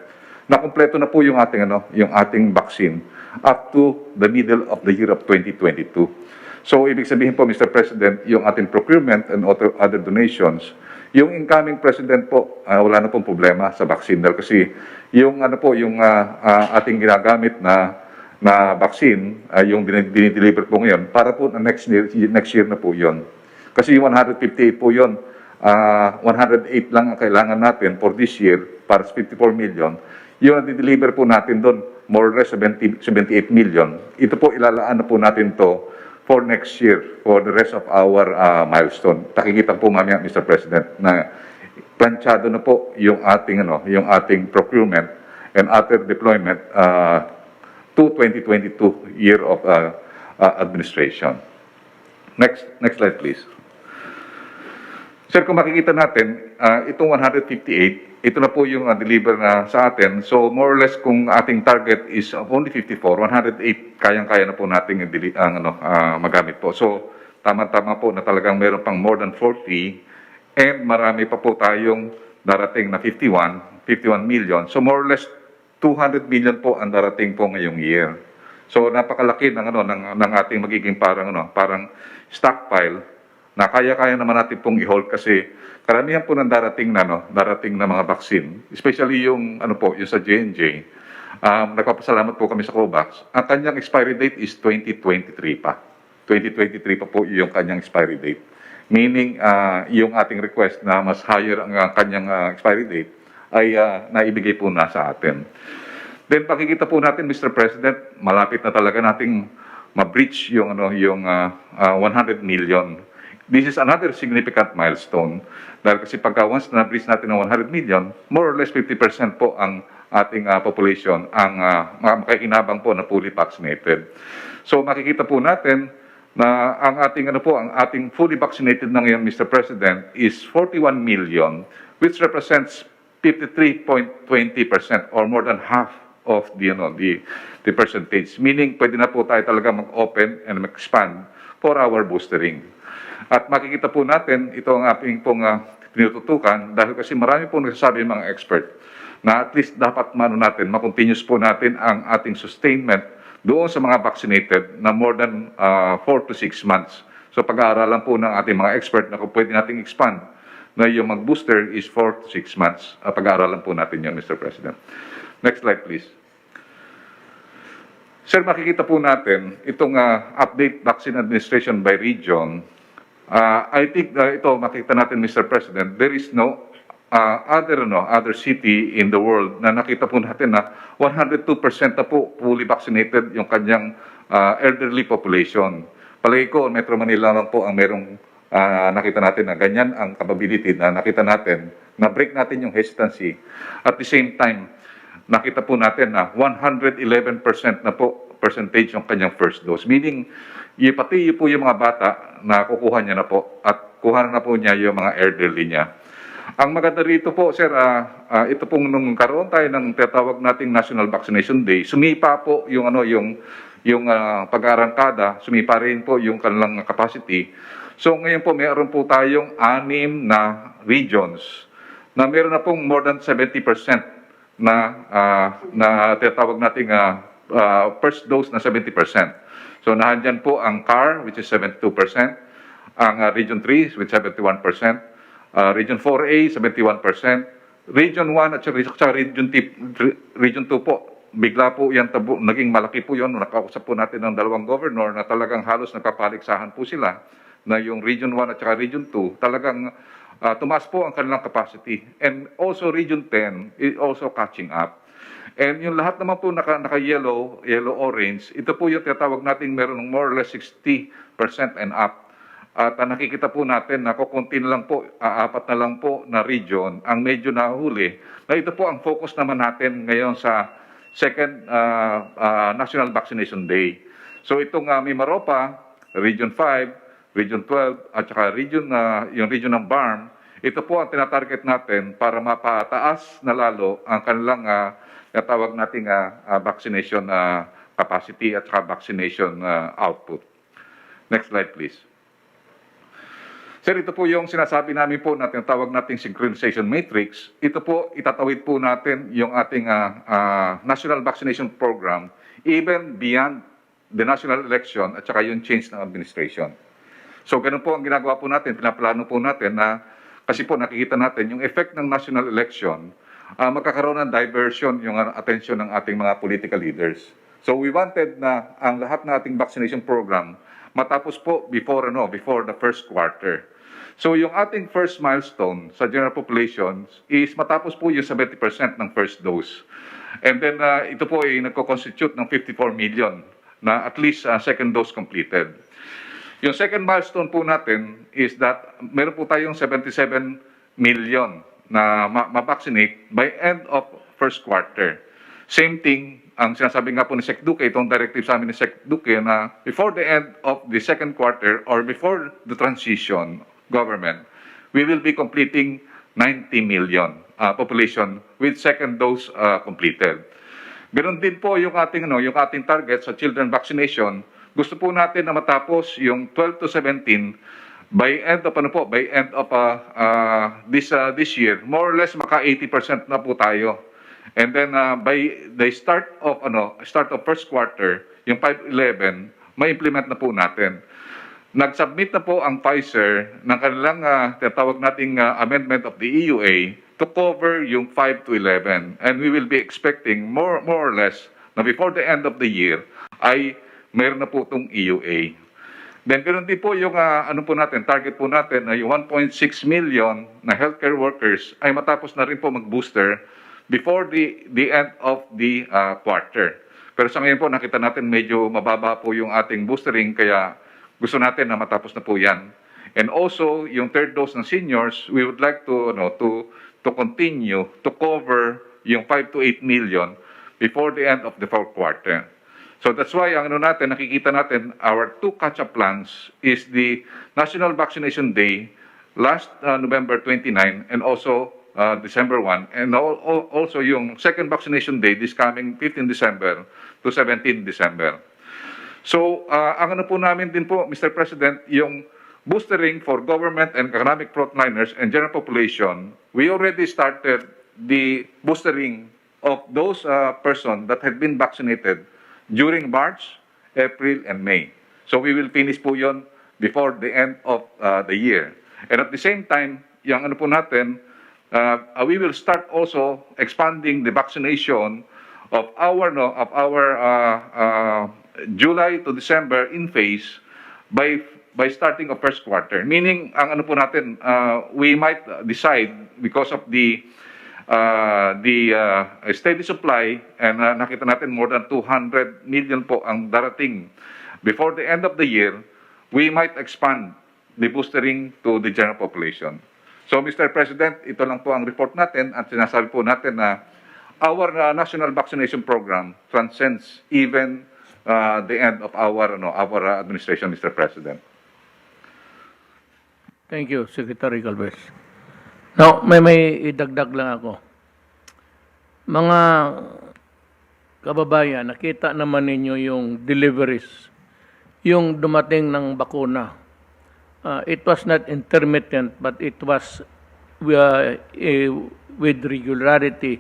na kumpleto na po yung ating vaccine up to the middle of the year of 2022. So ibig sabihin po, Mr. President, yung ating procurement and other donations, yung incoming president po, wala na pong problema sa vaccine dahil kasi yung ating ginagamit na vaccine, yung dinideliver po ngayon, para po na next year na po yun. Kasi yung 158 po yun, 108 lang ang kailangan natin for this year, para sa 54 million. Yung na-deliver po natin doon, more or less 78 million. Ito po, ilalaan na po natin to for next year, for the rest of our milestone. Nakikita po mamaya, Mr. President, na planchado na po yung ating procurement and other deployment to 2022 year of administration. Next slide, please. Sir, kung makikita natin, itong 158, ito na po yung deliver na sa atin. So, more or less, kung ating target is only 54, 108, kayang-kaya na po natin magamit po. So, tama-tama po na talagang meron pang more than 40, and marami pa po tayong darating na 51 million. So, more or less, 200 million po ang darating po ngayong year. So napakalaki ng ating magiging parang stockpile na kaya-kaya naman natin pong i-hold kasi karamihan po ng darating na mga vaccine, especially yung yung sa J&J. Nagpapasalamat po kami sa COVAX. Ang kanyang expiry date is 2023 pa. 2023 pa po yung kanyang expiry date. Meaning yung ating request na mas higher ang kanyang expiry date ay naibigay po na sa atin. Then pakikita po natin, Mr. President, malapit na talaga nating ma-breach yung 100 million. This is another significant milestone dahil kasi pagka once na-breach natin ng 100 million, more or less 50% po ang ating population ang makikinabang po na fully vaccinated. So makikita po natin na ang ating fully vaccinated na ngayon, Mr. President, is 41 million, which represents 53.20% or more than half of the percentage. Meaning, pwede na po tayo talaga mag-open and mag-expand for our boostering. At makikita po natin, ito ang ating pong tinututukan dahil kasi marami po nagsasabi mga expert na at least dapat ma-continuous po natin ang ating sustainment doon sa mga vaccinated na more than 4 to 6 months. So pag-aaralan po ng ating mga expert na kung pwede nating expand na yung mag-booster is 4 to 6 months. Pag-aaralan po natin yan, Mr. President. Next slide, please. Sir, makikita po natin itong update vaccine administration by region. I think ito, makikita natin, Mr. President, there is no other city in the world na nakita po natin na 102% na po fully vaccinated yung kanyang elderly population. Palagi ko, Metro Manila lang po ang merong nakita natin na ganyan ang capability na nakita natin, na break natin yung hesitancy. At the same time, nakita po natin na 111% na po percentage yung kanyang first dose. Meaning, pati po yung mga bata na kukuha niya na po at kuha na po niya yung mga elderly niya. Ang maganda rito po, sir, ito pong nung karoon tayo ng tinatawag nating National Vaccination Day, sumipa po yung pag-aarangkada, sumipa rin po yung kanilang capacity. So ngayon po, mayroon po tayong 6 na regions na mayroon na pong more than 70% na tinatawag nating first dose na 70%. So nahandyan po ang CAR, which is 72%, ang Region 3 with 71%, Region 4A, 71%, Region 1 at saka Region 2 po. Bigla po yan naging malaki po yun. Nakausap po natin ng dalawang governor na talagang halos nagpapaliksahan po sila na yung Region 1 at saka Region 2 talagang tumaas po ang kanilang capacity. And also Region 10 is also catching up. And yung lahat naman po naka-yellow, orange, ito po yung tinatawag natin meron ng more or less 60% and up. At nakikita po natin na kukunti na lang po, 4 na lang po na region ang medyo nahuli. Na ito po ang focus naman natin ngayon sa second National Vaccination Day. So itong Mimaropa, Region 5, Region 12, at saka yung region ng BARM, ito po ang tinatarget natin para mapataas na lalo ang kanilang natawag nating vaccination capacity at saka vaccination output. Next slide, please. Sir, ito po yung sinasabi namin po na tinatawag nating synchronization matrix. Ito po, itatawid po natin yung ating national vaccination program even beyond the national election at saka yung change ng administration. So, ganun po ang ginagawa po natin, pinaplano po natin na kasi po nakikita natin yung effect ng national election, magkakaroon ng diversion yung attention ng ating mga political leaders. So, we wanted na ang lahat ng ating vaccination program matapos po before the first quarter. So yung ating first milestone sa general population is matapos po yung 70% ng first dose. And then ito po ay nagko-constitute ng 54 million na at least second dose completed. Yung second milestone po natin is that meron po tayong 77 million na ma-vaccinate by end of first quarter. Same thing, ang sinasabi nga po ni Sec. Duque, itong directive sa amin ni Sec. Duque na before the end of the second quarter or before the transition government, we will be completing 90 million population with second dose completed. Ganon din po yung ating target sa children vaccination. Gusto po natin na matapos yung 12 to 17 by end of this year, more or less maka 80% na po tayo. And then by the start of first quarter, yung 511, may implement na po natin. Nag-submit na po ang Pfizer ng kanilang tinatawag nating amendment of the EUA to cover yung 5 to 11. And we will be expecting more or less na before the end of the year ay mayroon na po itong EUA. Then ganoon din po yung target po natin na yung 1.6 million na healthcare workers ay matapos na rin po mag-booster before the end of the quarter. Pero sa ngayon po nakita natin medyo mababa po yung ating boostering kaya gusto natin na matapos na po yan. And also, yung third dose ng seniors, we would like to continue to cover yung 5 to 8 million before the end of the fourth quarter. So that's why ang nakikita natin, our two catch-up plans is the National Vaccination Day last November 29 and also December 1. And also yung second vaccination day this coming 15 December to 17 December. So, ang po namin din po, Mr. President, yung boostering for government and economic frontliners and general population, we already started the boostering of those persons that had been vaccinated during March, April, and May. So, we will finish po yun before the end of the year. And at the same time, yung po natin, we will start also expanding the vaccination of our July to December in phase by starting of first quarter. Meaning, ang po natin, we might decide because of the steady supply and nakita natin more than 200 million po ang darating before the end of the year, we might expand the boostering to the general population. So, Mr. President, ito lang po ang report natin at sinasabi po natin na our national vaccination program transcends even the end of our administration, Mr. President. Thank you, Secretary Galvez. Now, may idagdag lang ako. Mga kababayan, nakita naman ninyo yung deliveries, yung dumating ng bakuna. It was not intermittent, but it was with regularity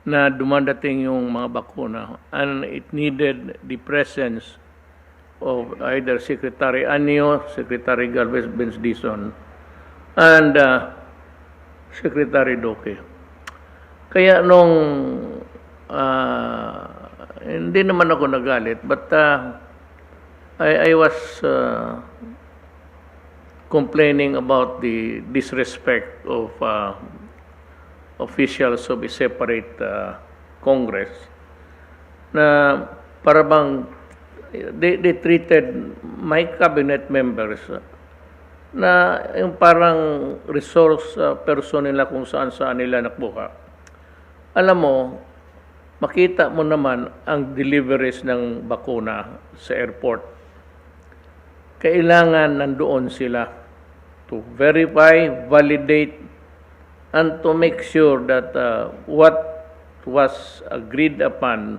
na dumadating yung mga bakuna, and it needed the presence of either Secretary Anyo, Secretary Galvez Bensdison, and Secretary Duque. Kaya nung hindi naman ako nagalit, but I was complaining about the disrespect of officials of a separate Congress na para bang they treated my cabinet members na yung parang resource person nila kung saan nila nakuha. Alam mo, makita mo naman ang deliveries ng bakuna sa airport. kailangan nandoon sila to verify, validate, and to make sure that what was agreed upon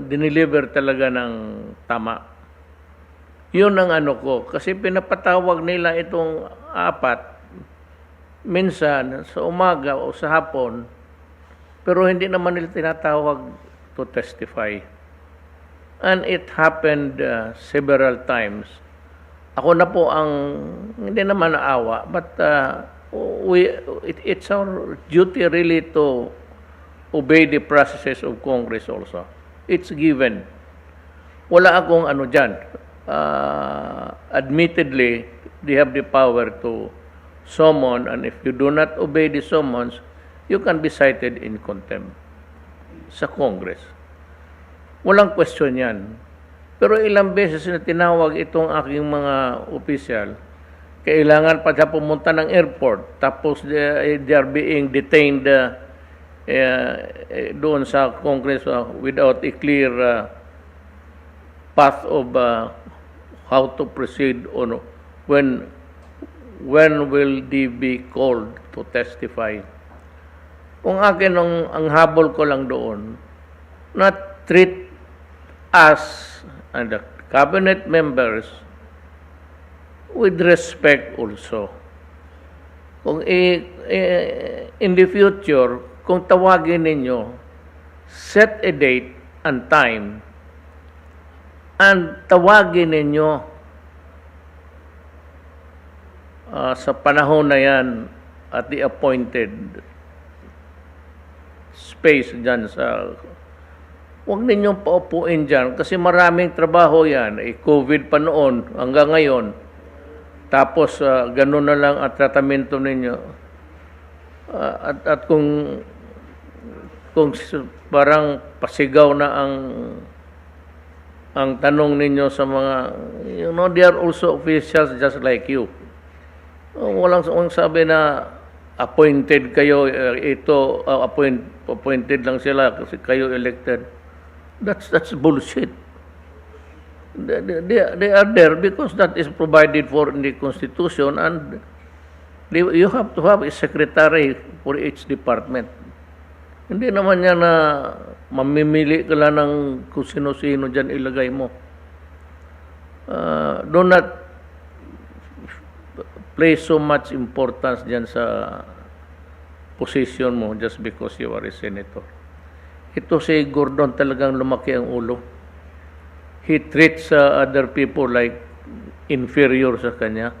dineliver talaga ng tama. Yun ang ano ko. Kasi pinapatawag nila itong apat minsan sa umaga o sa hapon, pero hindi naman nila tinatawag to testify. And it happened several times. Ako na po ang hindi naman naawa, but it's our duty really to obey the processes of Congress also. It's given. Wala akong ano dyan. Admittedly, they have the power to summon, and if you do not obey the summons, you can be cited in contempt sa Congress. Walang question yan. Pero ilang beses na tinawag itong aking mga opisyal, kailangan pa siya pumunta ng airport, tapos they are being detained doon sa Congress without a clear path of how to proceed on when will they be called to testify. Kung akin ang habol ko lang doon, not treat us and the cabinet members with respect also. Kung in the future, kung tawagin ninyo, set a date and time, and tawagin ninyo sa panahon na yan at the appointed space dyan sa... Huwag ninyong paupuin dyan kasi maraming trabaho yan. COVID pa noon hanggang ngayon. Tapos ganun na lang ang tratamento ninyo. At kung parang pasigaw na ang tanong ninyo sa mga, they are also officials just like you. Walang sabi na appointed kayo, appointed lang sila kasi kayo elected. That's bullshit. They are there because that is provided for in the Constitution, and you have to have a secretary for each department. Hindi naman yan na mamimili ka lang ng kung sino-sino dyan ilagay mo. Do not place so much importance dyan sa position mo just because you are a senator. Ito si Gordon talagang lumaki ang ulo. He treats other people like inferior sa kanya.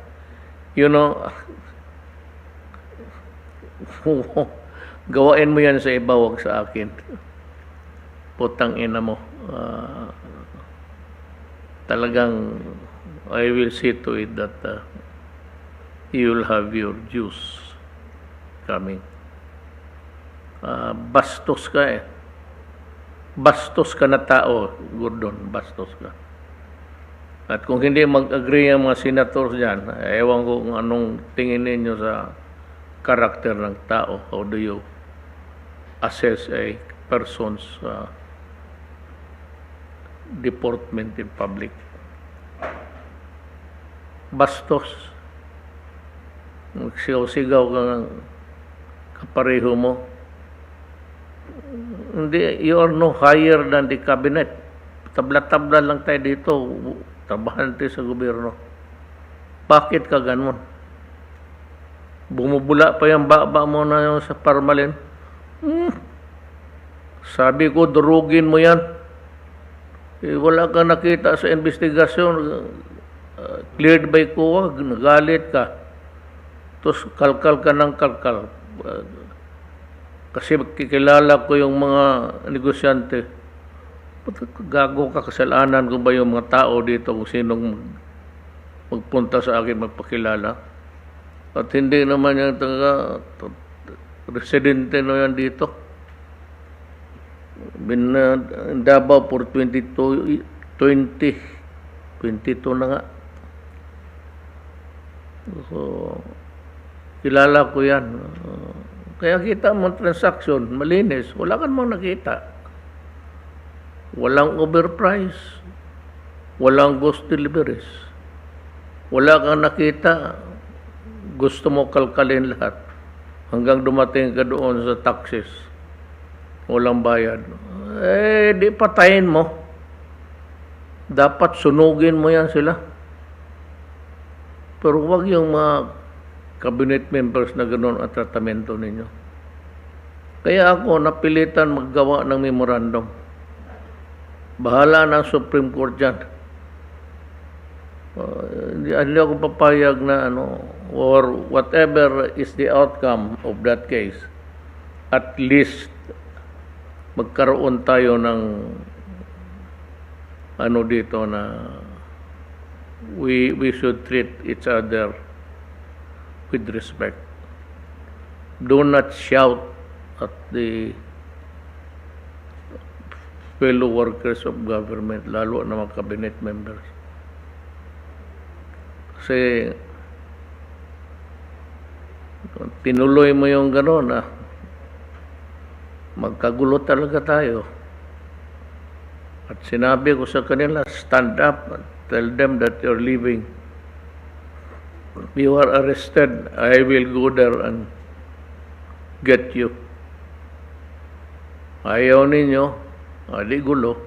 Gawain mo yan sa iba, wag sa akin. Putang ina mo. Talagang I will see to it that you will have your dues coming. Bastos ka eh. Bastos ka na tao, Gordon. Bastos ka. At kung hindi mag-agree ang mga senators dyan, ewan ko kung anong tingin ninyo sa karakter ng tao. How do you assess a person's deportment in public? Bastos. Magsigaw-sigaw ka ng kapareho mo. Hindi, you are no higher than the cabinet. Tabla-tabla lang tayo dito. Trabahante sa gobyerno. Bakit ka ganun? Bumubula pa yung baba mo na yung sa parmalin. Sabi ko, durugin mo yan. Wala ka nakita sa investigasyon. Cleared by COA, nagalit ka. Tapos kalkal ka ng kalkal. Kasi kikilala ko yung mga negosyante. Gago ka, kasalanan ko ba yung mga tao dito kung sinong magpunta sa akin magpakilala. At hindi naman yung residente na yan dito. Davao for 22 na nga. So, kilala ko yan. Kaya kita mo transaction, malinis. Wala ka namang nakita. Walang overprice. Walang ghost deliveries. Wala kang nakita, gusto mo kalkalin lahat. Hanggang dumating ka doon sa taxes. Walang bayad. Di patayin mo. Dapat sunugin mo yan sila. Pero wag yung mga cabinet members na ganoon ang tratamento ninyo. Kaya ako napilitan maggawa ng memorandum. Bahala ng Supreme Court dyan. Hindi ako papayag na or whatever is the outcome of that case, at least magkaroon tayo ng dito na we should treat each other with respect. Do not shout at the fellow workers of government, lalo na mga cabinet members. Kasi kung tinuloy mo yung gano'n, magkagulo talaga tayo. At sinabi ko sa kanila, stand up and tell them that you're leaving. If you are arrested, I will go there and get you. Ayaw ninyo, di gulo.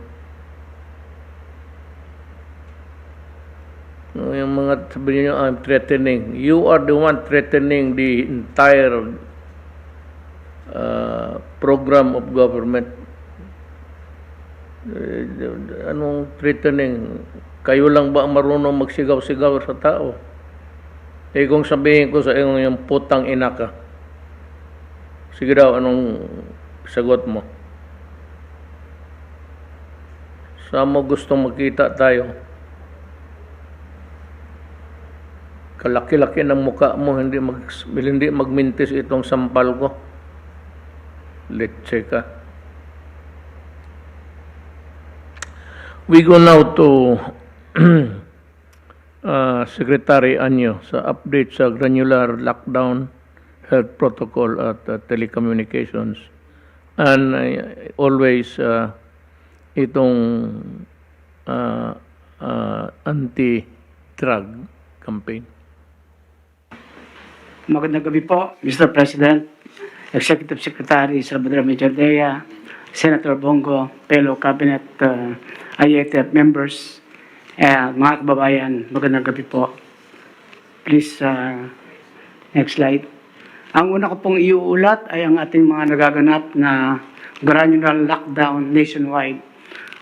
Yung mga sabi niyo, I'm threatening. You are the one threatening the entire program of government. Anong threatening? Kayo lang ba marunong magsigaw-sigaw sa tao? Kung sabihin ko sa inyo yung putang ina ka, sige daw, anong sagot mo? Saan mo gustong makita tayo? Kalaki-laki ng muka mo, hindi magmintis itong sampal ko. Let's ka. We go now to Secretary Anyo sa update sa granular lockdown health protocol at telecommunications. And always itong anti-drug campaign. Magandang gabi po, Mr. President, Executive Secretary Salvador Mejardea, Senator Bongo, fellow Cabinet IATF members, mga kababayan, magandang gabi po. Please, next slide. Ang una ko pong iuulat ay ang ating mga nagaganap na granular lockdown nationwide.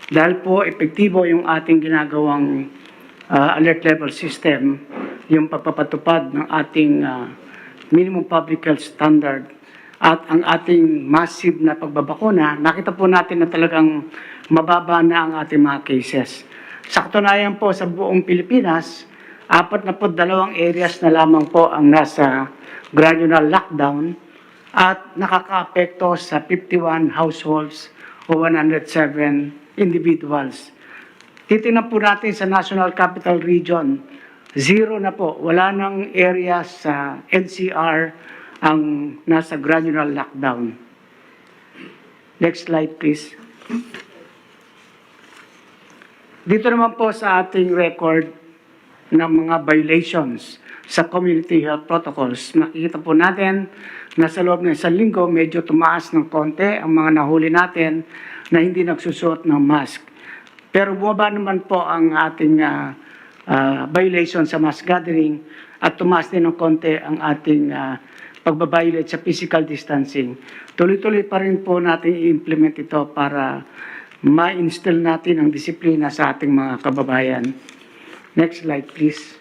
Dahil po epektibo yung ating ginagawang alert level system, yung pagpapatupad ng ating minimum public health standard at ang ating massive na pagbabakuna, nakita po natin na talagang mababa na ang ating mga cases. Sa katunayan po sa buong Pilipinas, 42 areas na lamang po ang nasa granular lockdown at nakakaapekto sa 51 households o 107 individuals. Titingnan po natin sa National Capital Region, 0 na po. Wala nang area sa NCR ang nasa granular lockdown. Next slide, please. Dito naman po sa ating record ng mga violations sa community health protocols. Makikita po natin na sa loob ng isang linggo, medyo tumaas ng konti ang mga nahuli natin na hindi nagsusuot ng mask. Pero bumaba naman po ang ating violation sa mass gathering at tumaas din ng konti ang ating pagbabiolate sa physical distancing. Tuloy-tuloy pa rin po natin i-implement ito para ma-instill natin ang disiplina sa ating mga kababayan. Next slide, please.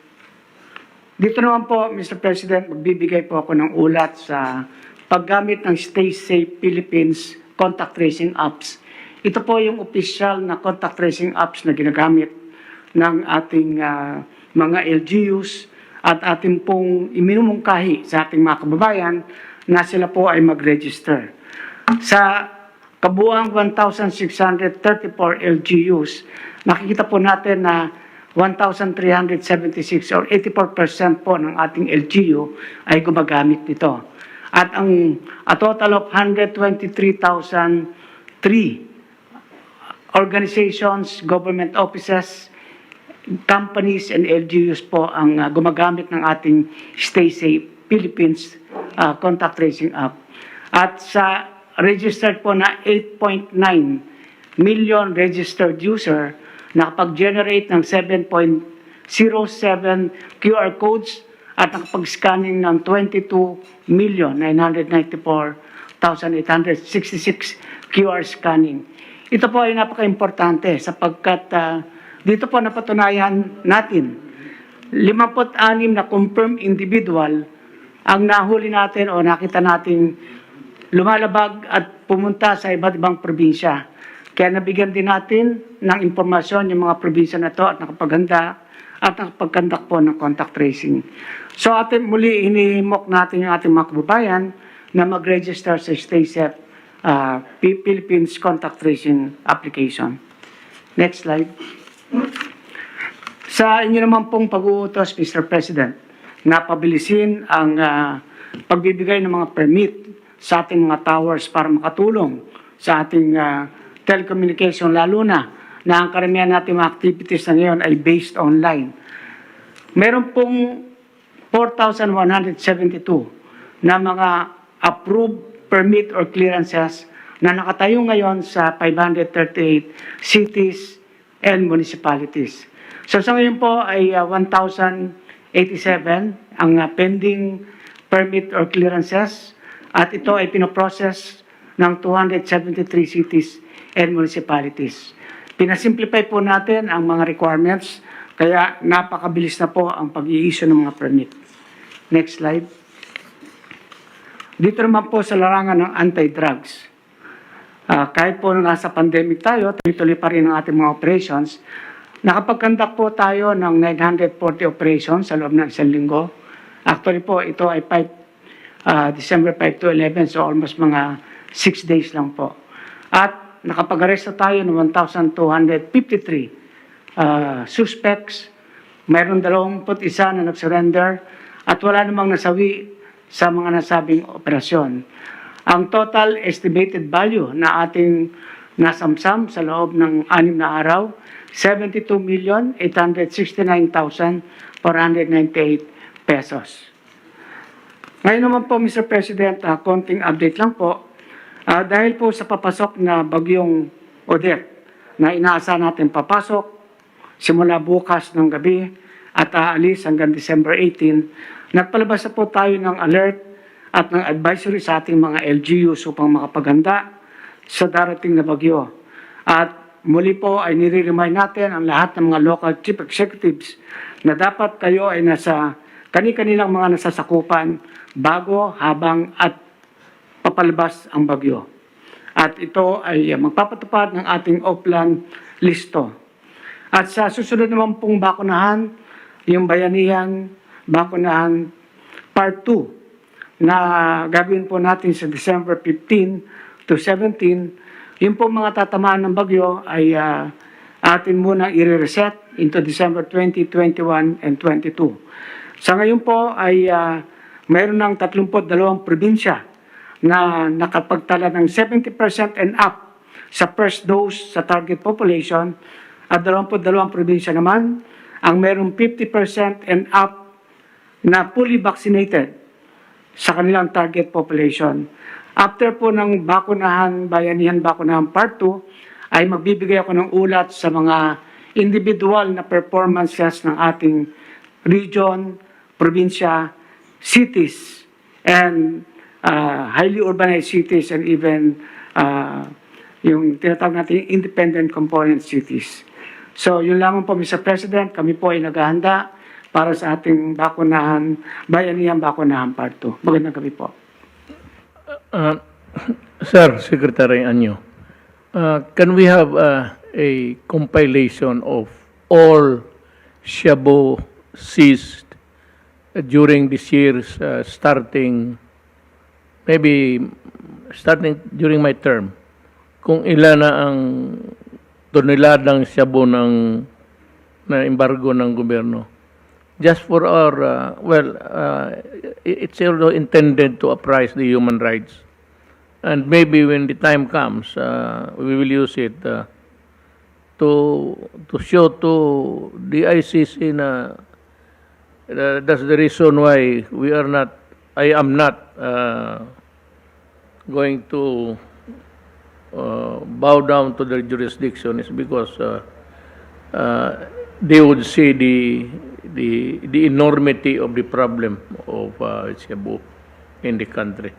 Dito naman po, Mr. President, magbibigay po ako ng ulat sa paggamit ng Stay Safe Philippines contact tracing apps. Ito po yung official na contact tracing apps na ginagamit ng ating mga LGUs at ating pong iminumungkahi sa ating mga kababayan na sila po ay mag-register. Sa kabuuang 1,634 LGUs, makikita po natin na 1,376 or 84% po ng ating LGU ay gumagamit nito. At a total of 123,003 organizations, government offices, companies, and LGUs po ang gumagamit ng ating Stay Safe Philippines contact tracing app. At sa registered po na 8.9 million registered user, nakapag-generate ng 7.07 QR codes at nakapag-scanning ng 22,994,866 QR scanning. Ito po ay napaka-importante sapagkat dito po napatunayan natin 56 na confirmed individual ang nahuli natin o nakita nating lumalabag at pumunta sa iba't ibang probinsya. Kaya nabigyan din natin ng impormasyon yung mga probinsya na to at nakapaghanda at nakapagkandak po ng contact tracing. So muli hinihimok natin yung ating mga kababayan na mag-register sa Stay Safe Philippines contact tracing application. Next slide. Sa inyo naman pong pag-uutos, Mr. President, na pabilisin ang pagbibigay ng mga permit sa ating mga towers para makatulong sa ating telecommunication, lalo na ang karamihan nating mga activities na ngayon ay based online. Meron pong 4,172 na mga approved permit or clearances na nakatayo ngayon sa 538 cities and municipalities. So sa ngayon po ay 1,087 ang pending permit or clearances at ito ay pinoprocess ng 273 cities and municipalities. Pinasimplify po natin ang mga requirements kaya napakabilis na po ang pag-i-issue ng mga permit. Next slide. Dito naman po sa larangan ng anti-drugs. Kahit po nasa pandemic tayo, tuloy-tuloy pa rin ang ating mga operations. Nakapag-conduct po tayo ng 940 operations sa loob ng isang linggo. Actually po, ito ay December 5 to 11, so almost mga 6 days lang po. At nakapag-arresto tayo ng 1,253 suspects. Mayroon 21 na nag-surrender at wala namang nasawi sa mga nasabing operasyon. Ang total estimated value na ating nasamsam sa loob ng 6 na araw, 72,869,498 pesos. Ngayon naman po, Mr. President, konting update lang po. Dahil po sa papasok na bagyong Odette na inaasahan natin papasok simula bukas ng gabi at aalis hanggang December 18, nagpalabas na po tayo ng alert at ng advisory sa ating mga LGUs upang makapaghanda sa darating na bagyo. At muli po ay nire-remind natin ang lahat ng mga local chief executives na dapat kayo ay nasa kani-kanilang mga nasasakupan bago, habang at papalabas ang bagyo. At ito ay magpapatupad ng ating off-plan listo. At sa susunod naman pong bakunahan, yung bayanihan bakunahan part 2 na gagawin po natin sa December 15 to 17, yung po mga tatamaan ng bagyo ay atin muna i-reset into December 20, 21, and 22. Sa ngayon po ay mayroon ng 32 probinsya na nakapagtala ng 70% and up sa first dose sa target population at 22 probinsya naman ang mayroong 50% and up na fully vaccinated sa kanilang target population. After po ng bakunahan, bayanihan bakunahan part 2, ay magbibigay ako ng ulat sa mga individual na performances ng ating region, probinsya, cities, and highly urbanized cities, and even yung tinatawag natin independent component cities. So yun lamang po, Mr. President, kami po ay naghahanda para sa ating bakunahan, bayanihan bakunahan part 2. Magandang gabi po. Sir, Secretary Anyo, can we have a compilation of all shabu seized during this year's starting during my term? Kung ilan na ang toneladang shabu na embargo ng gobyerno? Just for our, it's also intended to apprise the human rights. And maybe when the time comes, we will use it to show to the ICC na that's the reason why I am not going to bow down to their jurisdiction is because they would see the enormity of the problem of Cebu in the country.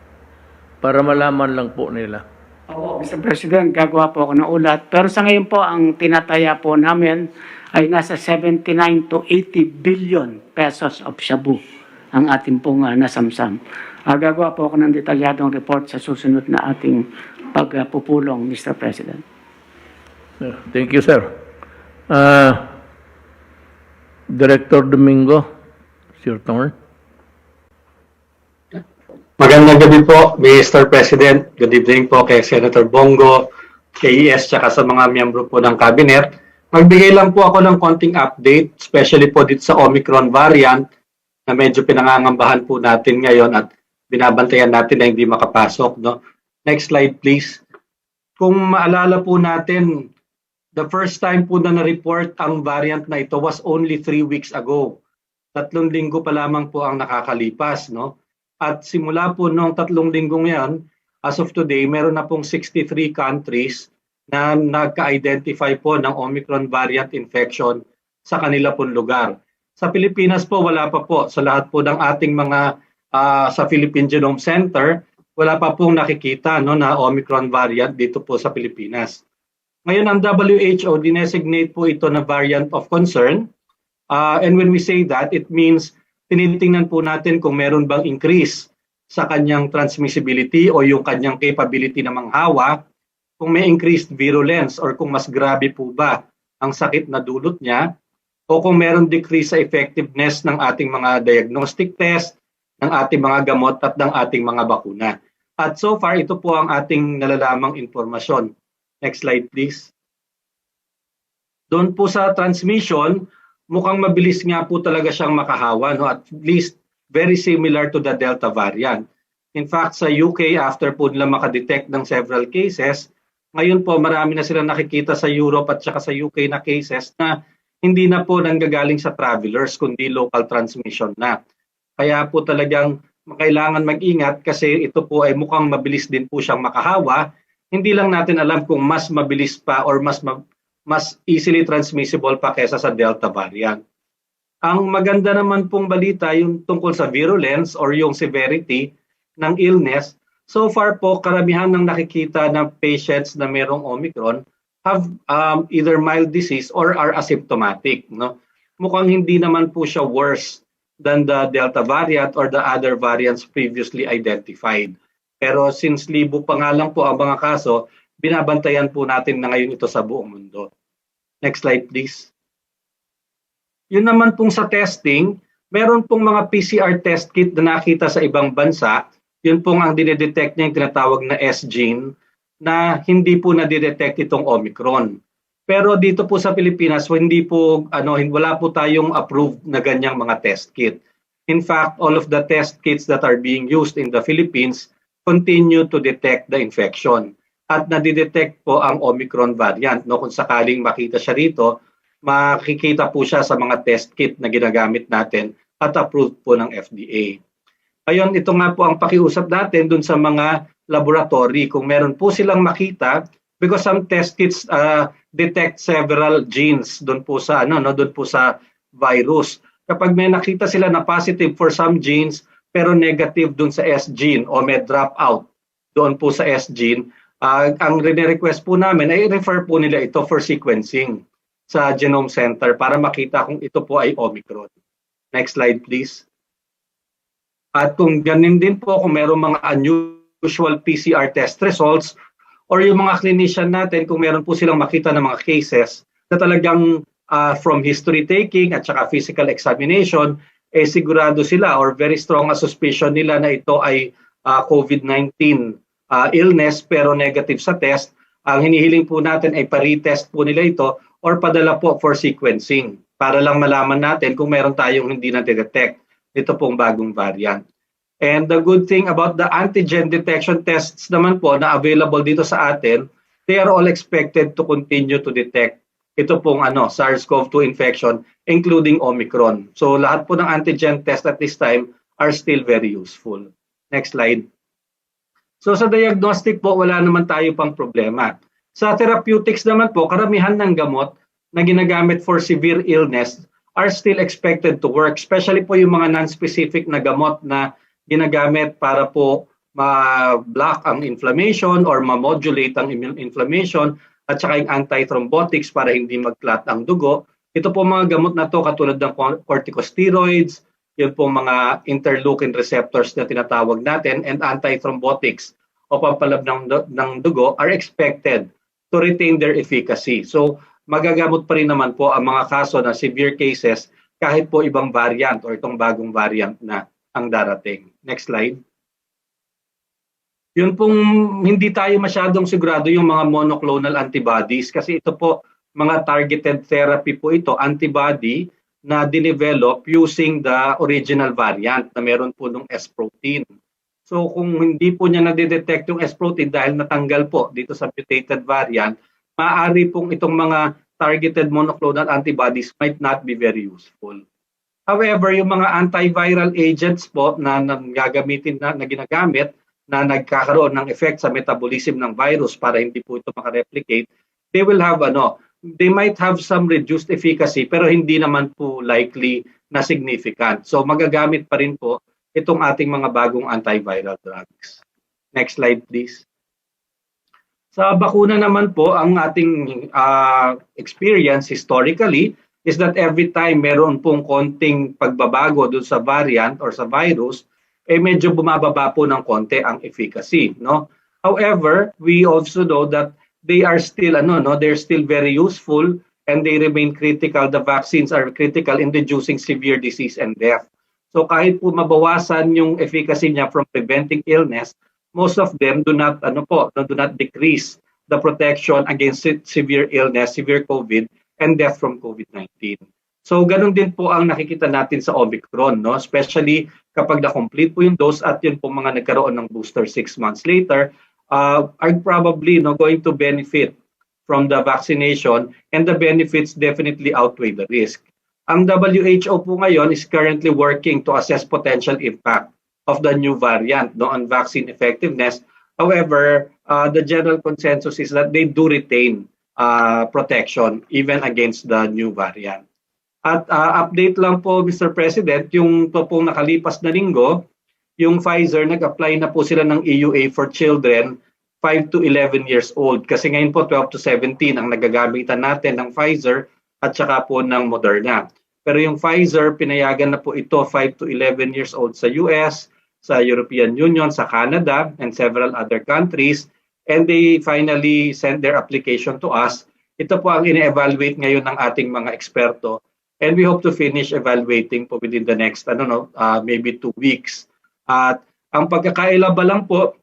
Para malaman lang po nila. Oo, Mr. President, gagawa po ako ng ulat. Pero sa ngayon po, ang tinataya po namin ay nasa 79 to 80 billion pesos of shabu ang ating pong nasamsam. Gagawa po ako ng detalyadong report sa susunod na ating pagpupulong, Mr. President. Thank you, sir. Director Domingo, it's your turn. Magandang gabi po, Mr. President. Good evening po kay Senator Bongo, KES, tsaka sa mga miyembro po ng Cabinet. Magbigay lang po ako ng konting update, especially po dito sa Omicron variant na medyo pinangangambahan po natin ngayon at binabantayan natin na hindi makapasok. No? Next slide, please. Kung maalala po natin, the first time po na na-report ang variant na ito was only 3 weeks ago. 3 linggo pa lamang po ang nakakalipas, no? At simula po noong 3 linggong yan, as of today, meron na pong 63 countries na nagka-identify po ng Omicron variant infection sa kanila pong lugar. Sa Pilipinas po, wala pa po. Sa lahat po ng ating mga sa Philippine Genome Center, wala pa pong nakikita no, na Omicron variant dito po sa Pilipinas. Ngayon, ang WHO, dinesignate po ito na variant of concern. And when we say that, it means tinitingnan po natin kung meron bang increase sa kanyang transmissibility o yung kanyang capability na manghawa, kung may increased virulence or kung mas grabe po ba ang sakit na dulot niya, o kung meron decrease sa effectiveness ng ating mga diagnostic test, ng ating mga gamot at ng ating mga bakuna. At so far, ito po ang ating nalalamang informasyon. Next slide, please. Doon po sa transmission, mukhang mabilis nga po talaga siyang makahawa, no? At least very similar to the Delta variant. In fact, sa UK, after po nila makadetect ng several cases, ngayon po marami na sila nakikita sa Europe at saka sa UK na cases na hindi na po nanggagaling sa travelers, kundi local transmission na. Kaya po talagang kailangan mag-ingat kasi ito po ay mukhang mabilis din po siyang makahawa. Hindi lang natin alam kung mas mabilis pa or mas easily transmissible pa kesa sa Delta variant. Ang maganda naman pong balita yung tungkol sa virulence or yung severity ng illness. So far po, karamihan ng nakikita ng patients na merong Omicron have either mild disease or are asymptomatic. No? Mukhang hindi naman po siya worse than the Delta variant or the other variants previously identified. Pero since libo pa nga lang po ang mga kaso, binabantayan po natin na ngayon ito sa buong mundo. Next slide, please. Yun naman pong sa testing, meron pong mga PCR test kit na nakita sa ibang bansa. Yun pong ang dinedetect niya yung tinatawag na S-gene na hindi po nadidetect itong Omicron. Pero dito po sa Pilipinas, hindi po, wala po tayong approved na ganyang mga test kit. In fact, all of the test kits that are being used in the Philippines continue to detect the infection. At nadidetect po ang Omicron variant. No? Kung sakaling makita siya rito, makikita po siya sa mga test kit na ginagamit natin at approved po ng FDA. Ayun, ito nga po ang pakiusap natin dun sa mga laboratory. Kung meron po silang makita, because some test kits detect several genes dun po sa, dun po sa virus. Kapag may nakita sila na positive for some genes, pero negative dun sa S gene o may dropout doon po sa S gene, ang request po namin ay refer po nila ito for sequencing sa Genome Center para makita kung ito po ay Omicron. Next slide, please. At kung ganin din po, kung mayroong mga unusual PCR test results or yung mga clinician natin, kung meron po silang makita ng mga cases na talagang from history taking at saka physical examination, sigurado sila or very strong suspicion nila na ito ay COVID-19 illness pero negative sa test, ang hinihiling po natin ay pa-retest po nila ito or padala po for sequencing para lang malaman natin kung meron tayong hindi na-detect ito pong bagong variant. And the good thing about the antigen detection tests naman po na available dito sa atin, they are all expected to continue to detect ito pong SARS-CoV-2 infection, including Omicron. So lahat po ng antigen test at this time are still very useful. Next slide. So sa diagnostic po, wala naman tayo pang problema. Sa therapeutics naman po, karamihan ng gamot na ginagamit for severe illness are still expected to work, especially po yung mga non-specific na gamot na ginagamit para po ma-block ang inflammation or ma-modulate ang inflammation, at saka yung antithrombotics para hindi mag-clot ang dugo. Ito po mga gamot na to katulad ng corticosteroids, yun po mga interleukin receptors na tinatawag natin, and antithrombotics o pampalab ng dugo are expected to retain their efficacy. So magagamot pa rin naman po ang mga kaso na severe cases kahit po ibang variant o itong bagong variant na ang darating. Next slide. Yun pong hindi tayo masyadong sigurado yung mga monoclonal antibodies kasi ito po mga targeted therapy po ito, antibody na dinevelop using the original variant na meron po ng S protein. So kung hindi po niya nadidetect yung S protein dahil natanggal po dito sa mutated variant, maaari pong itong mga targeted monoclonal antibodies might not be very useful. However, yung mga antiviral agents po na ginagamit na nagkakaroon ng effect sa metabolism ng virus para hindi po ito makareplicate, they will have they might have some reduced efficacy pero hindi naman po likely na significant. So magagamit pa rin po itong ating mga bagong antiviral drugs. Next slide please. Sa bakuna naman po, ang ating experience historically is that every time meron pong konting pagbabago dun sa variant or sa virus, medyo bumababa po ng konti ang efficacy, no? However, we also know that they are still they're still very useful and they remain critical. The vaccines are critical in reducing severe disease and death. So kahit po mabawasan yung efficacy niya from preventing illness, most of them do not decrease the protection against severe illness, severe COVID and death from COVID-19. So ganun din po ang nakikita natin sa Omicron, no? Especially kapag na-complete po yung dose at yun po mga nagkaroon ng booster 6 months later, are probably going to benefit from the vaccination, and the benefits definitely outweigh the risk. Ang WHO po ngayon is currently working to assess potential impact of the new variant on vaccine effectiveness. However, the general consensus is that they do retain protection even against the new variant. At update lang po, Mr. President, yung pong nakalipas na linggo, yung Pfizer, nag-apply na po sila ng EUA for children 5 to 11 years old. Kasi ngayon po 12 to 17 ang nagagamitan natin ng Pfizer at saka po ng Moderna. Pero yung Pfizer, pinayagan na po ito 5 to 11 years old sa US, sa European Union, sa Canada, and several other countries. And they finally sent their application to us. Ito po ang ine-evaluate ngayon ng ating mga eksperto. And we hope to finish evaluating po within the next, maybe 2 weeks. At ang pagkakailaba lang po,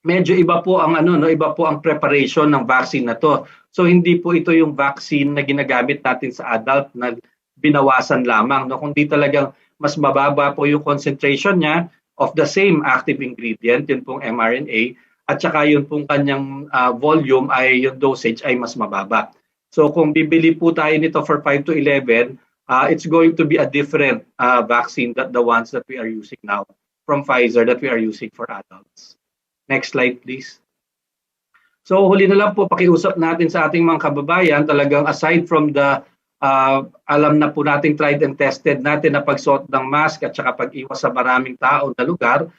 medyo iba po ang iba po ang preparation ng vaccine na to. So hindi po ito yung vaccine na ginagamit natin sa adult na binawasan lamang, no, kundi talagang mas mababa po yung concentration niya of the same active ingredient, yun pong mRNA, at saka yun pong kanyang volume ay yung dosage ay mas mababa. So kung bibili po tayo nito for 5 to 11, it's going to be a different vaccine than the ones that we are using now from Pfizer that we are using for adults. Next slide, please. So huli na lang po, pakiusap natin sa ating mga kababayan, talagang aside from the alam na po nating tried and tested natin na pagsuot ng mask at saka pag-iwas sa maraming tao na lugar,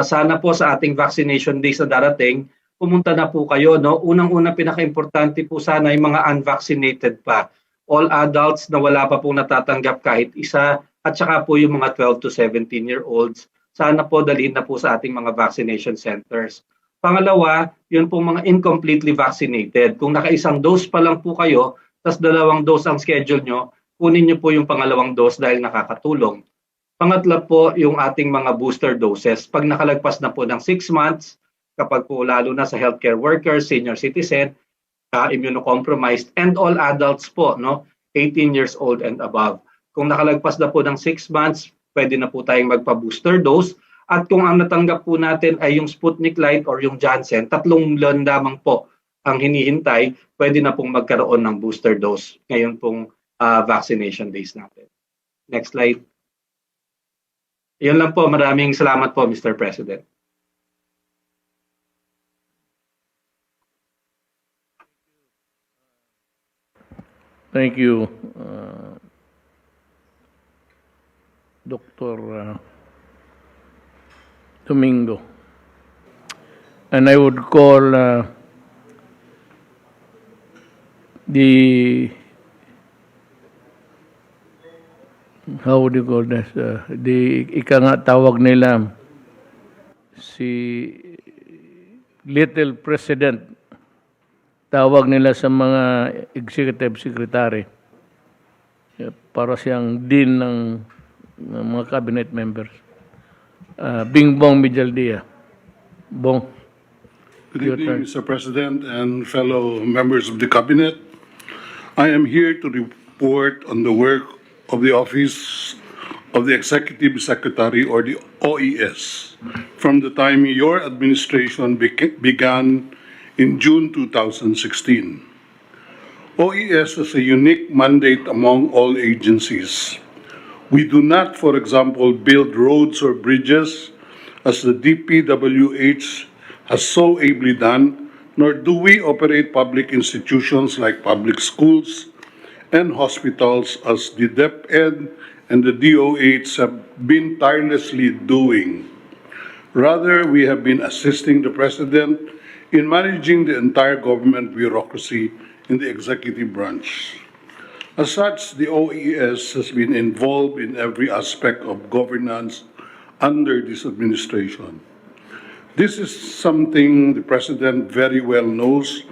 sana po sa ating vaccination days na darating, pumunta na po kayo. No? Unang-una, pinaka-importante po sana yung mga unvaccinated pa. All adults na wala pa pong natatanggap kahit isa, at saka po yung mga 12 to 17-year-olds, sana po dalhin na po sa ating mga vaccination centers. Pangalawa, yun pong mga incompletely vaccinated. Kung naka-isang dose pa lang po kayo, tas 2 dose ang schedule nyo, kunin nyo po yung pangalawang dose dahil nakakatulong. Pangatlo po, yung ating mga booster doses. Pag nakalagpas na po ng 6 months, kapag po lalo na sa healthcare workers, senior citizen, immunocompromised, and all adults po, no, 18 years old and above. Kung nakalagpas na po ng 6 months, pwede na po tayong magpa-booster dose. At kung ang natanggap po natin ay yung Sputnik Light or yung Janssen, 3 buwan lamang po ang hinihintay, pwede na pong magkaroon ng booster dose ngayon pong vaccination days natin. Next slide. Yun lang po. Maraming salamat po, Mr. President. Thank you, Dr. Domingo. And I would call the, how would you call this? Ika nga tawag nila, si Little President, tawag nila sa mga executive secretary para siyang dean ng mga cabinet members. Bing Bong Mijaldea. Bong. Good Your evening, turn. Mr. President and fellow members of the Cabinet. I am here to report on the work of the Office of the Executive Secretary, or the OES, from the time your administration began in June 2016. OES has a unique mandate among all agencies. We do not, for example, build roads or bridges as the DPWH has so ably done, nor do we operate public institutions like public schools and hospitals as the DepEd and the DOH have been tirelessly doing. Rather, we have been assisting the President in managing the entire government bureaucracy in the executive branch. As such, the OES has been involved in every aspect of governance under this administration. This is something the President very well knows,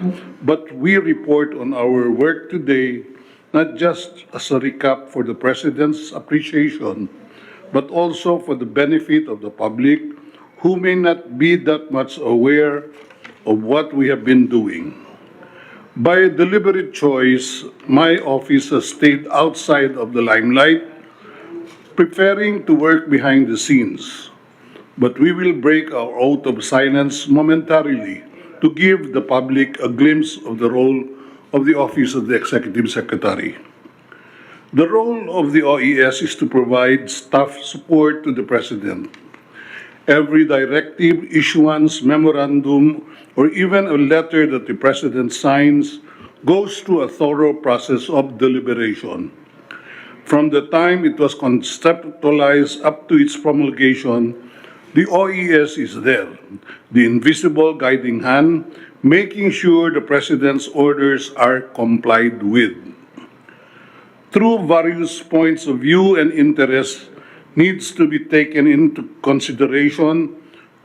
but we report on our work today not just as a recap for the President's appreciation, but also for the benefit of the public who may not be that much aware of what we have been doing. By deliberate choice, my office has stayed outside of the limelight, preferring to work behind the scenes. But we will break our oath of silence momentarily to give the public a glimpse of the role of the Office of the Executive Secretary. The role of the OES is to provide staff support to the President. Every directive, issuance, memorandum, or even a letter that the President signs goes through a thorough process of deliberation. From the time it was conceptualized up to its promulgation, the OES is there, the invisible guiding hand, making sure the President's orders are complied with. Through various points of view and interest needs to be taken into consideration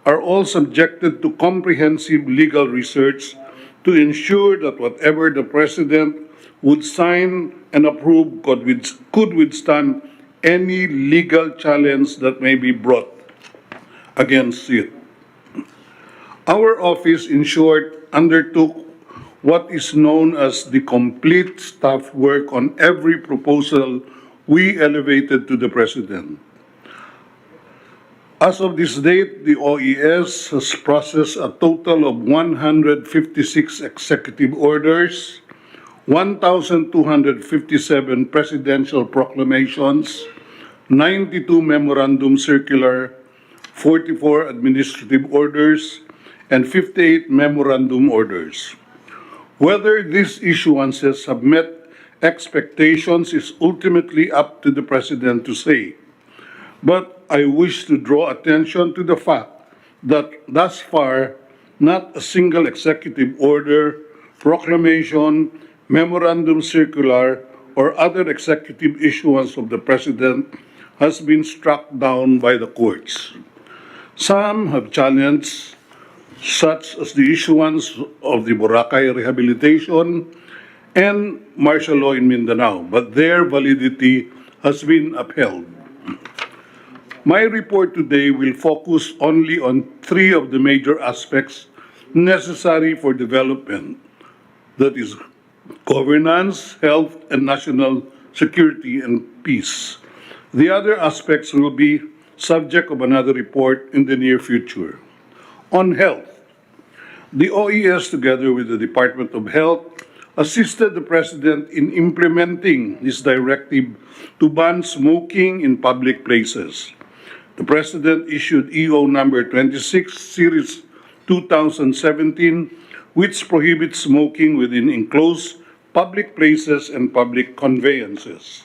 are all subjected to comprehensive legal research to ensure that whatever the President would sign and approve could withstand any legal challenge that may be brought against it. Our office, in short, undertook what is known as the complete staff work on every proposal we elevated to the President. As of this date, the OES has processed a total of 156 executive orders, 1,257 presidential proclamations, 92 memorandum circular, 44 administrative orders, and 58 memorandum orders. Whether these issuances have met expectations is ultimately up to the President to say. But I wish to draw attention to the fact that thus far, not a single executive order, proclamation, memorandum circular, or other executive issuance of the President has been struck down by the courts. Some have challenged, such as the issuance of the Boracay Rehabilitation and martial law in Mindanao, but their validity has been upheld. My report today will focus only on three of the major aspects necessary for development, that is, governance, health, and national security and peace. The other aspects will be subject of another report in the near future. On health, The OES, together with the Department of Health, assisted the President in implementing this directive to ban smoking in public places. The President issued EO number 26, Series 2017, which prohibits smoking within enclosed public places and public conveyances.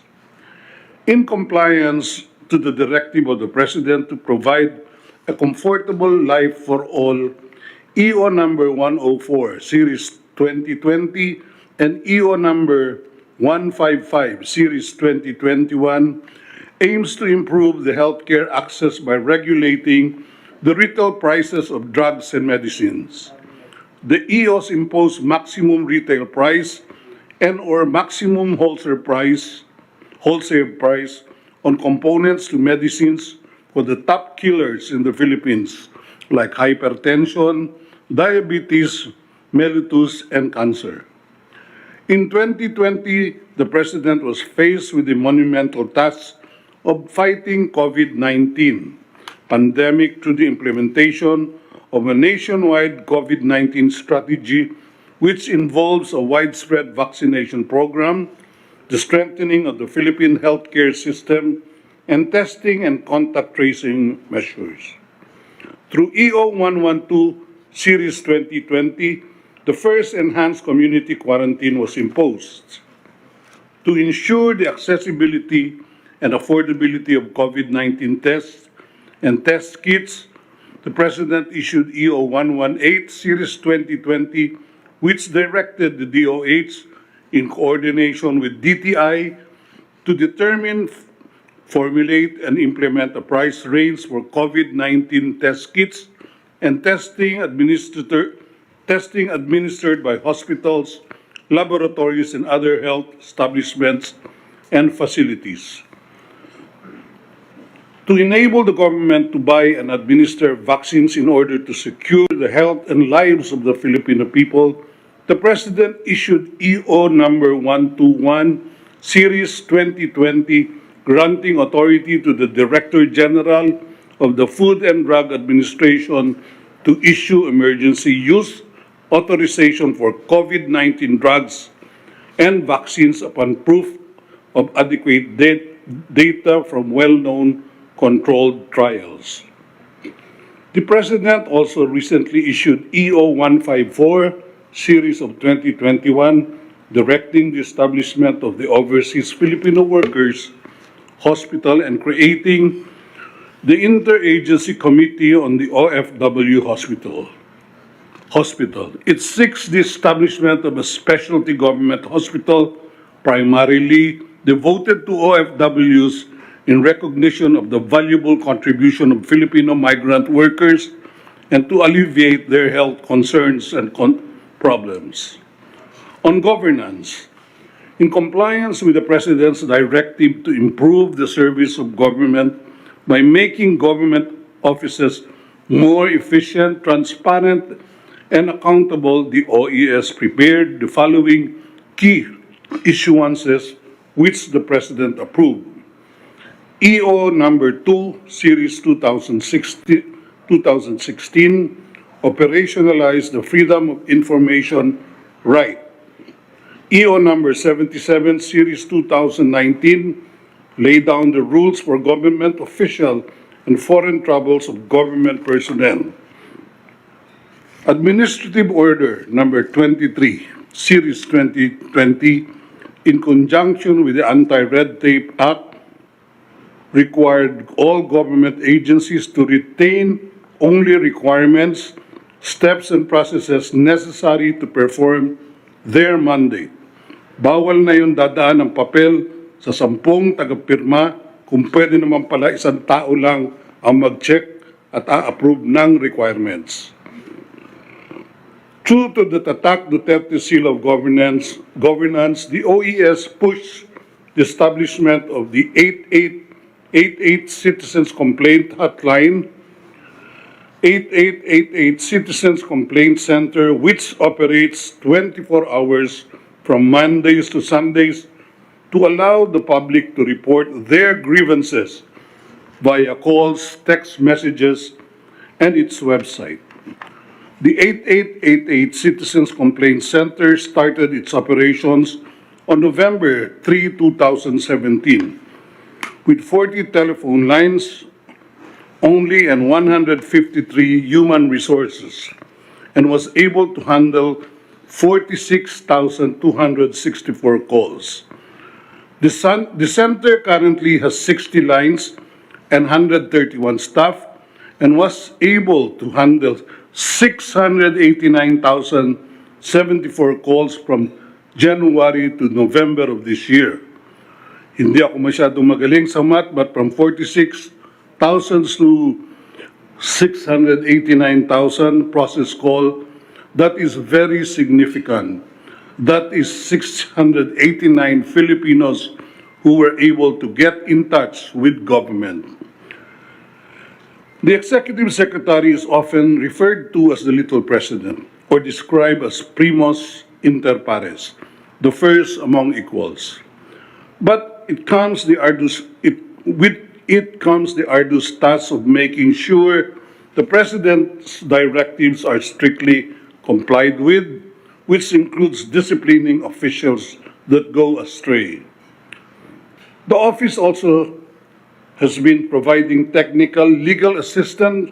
In compliance to the directive of the President to provide a comfortable life for all, EO number 104, Series 2020, and EO number 155, Series 2021, aims to improve the healthcare access by regulating the retail prices of drugs and medicines. The EOs impose maximum retail price and/or maximum wholesale price on components to medicines for the top killers in the Philippines, like hypertension, diabetes, mellitus, and cancer. In 2020, the President was faced with the monumental task of fighting COVID-19 pandemic through the implementation of a nationwide COVID-19 strategy, which involves a widespread vaccination program, the strengthening of the Philippine healthcare system, and testing and contact tracing measures. Through EO 112 Series 2020, the first enhanced community quarantine was imposed. To ensure the accessibility and affordability of COVID-19 tests and test kits, the President issued EO 118 Series 2020, which directed the DOH in coordination with DTI to determine, formulate, and implement a price range for COVID-19 test kits and testing administered by hospitals, laboratories, and other health establishments and facilities. To enable the government to buy and administer vaccines in order to secure the health and lives of the Filipino people, the President issued EO number 121, Series 2020, granting authority to the Director General of the Food and Drug Administration to issue emergency use authorization for COVID-19 drugs and vaccines upon proof of adequate data from well-known controlled trials. The President also recently issued EO 154, Series of 2021, directing the establishment of the Overseas Filipino Workers Hospital and creating the Interagency Committee on the OFW Hospital. It seeks the establishment of a specialty government hospital primarily devoted to OFWs in recognition of the valuable contribution of Filipino migrant workers and to alleviate their health concerns and problems. On governance, in compliance with the President's directive to improve the service of government by making government offices more efficient, transparent, and accountable, the OES prepared the following key issuances which the President approved. EO number 2, Series 2016, operationalized the Freedom of Information right. EO number 77, Series 2019, laid down the rules for government official and foreign travels of government personnel. Administrative Order number 23, Series 2020, in conjunction with the Anti-Red Tape Act, required all government agencies to retain only requirements, steps, and processes necessary to perform their mandate. Bawal na yung dadaan ng papel sa 10 tagapirma kung pwede naman pala isang tao lang ang mag-check at a-approve ng requirements. True to the Tatak Duterte seal of governance, the OES pushed the establishment of the 8888 Citizens Complaint Hotline, 8888 Citizens Complaint Center, which operates 24 hours from Mondays to Sundays to allow the public to report their grievances via calls, text messages, and its website. The 8888 Citizens Complaint Center started its operations on November 3, 2017, with 40 telephone lines only and 153 human resources, and was able to handle 46,264 calls. The center currently has 60 lines and 131 staff, and was able to handle 689,074 calls from January to November of this year. Hindi ako masyadong magaling sa math, but from 46,000 to 689,000 process call, that is very significant. That is 689 Filipinos who were able to get in touch with government. The Executive Secretary is often referred to as the Little President, or described as primus inter pares, the first among equals. But with it comes the arduous task of making sure the President's directives are strictly complied with, which includes disciplining officials that go astray. The office also has been providing technical legal assistance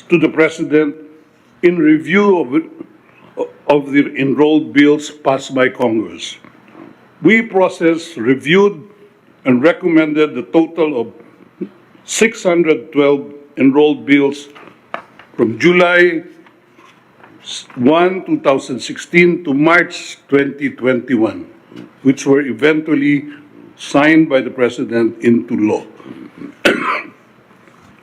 to the President in review of the enrolled bills passed by Congress. We processed, reviewed, and recommended the total of 612 enrolled bills from July 1, 2016 to March 2021, which were eventually signed by the President into law.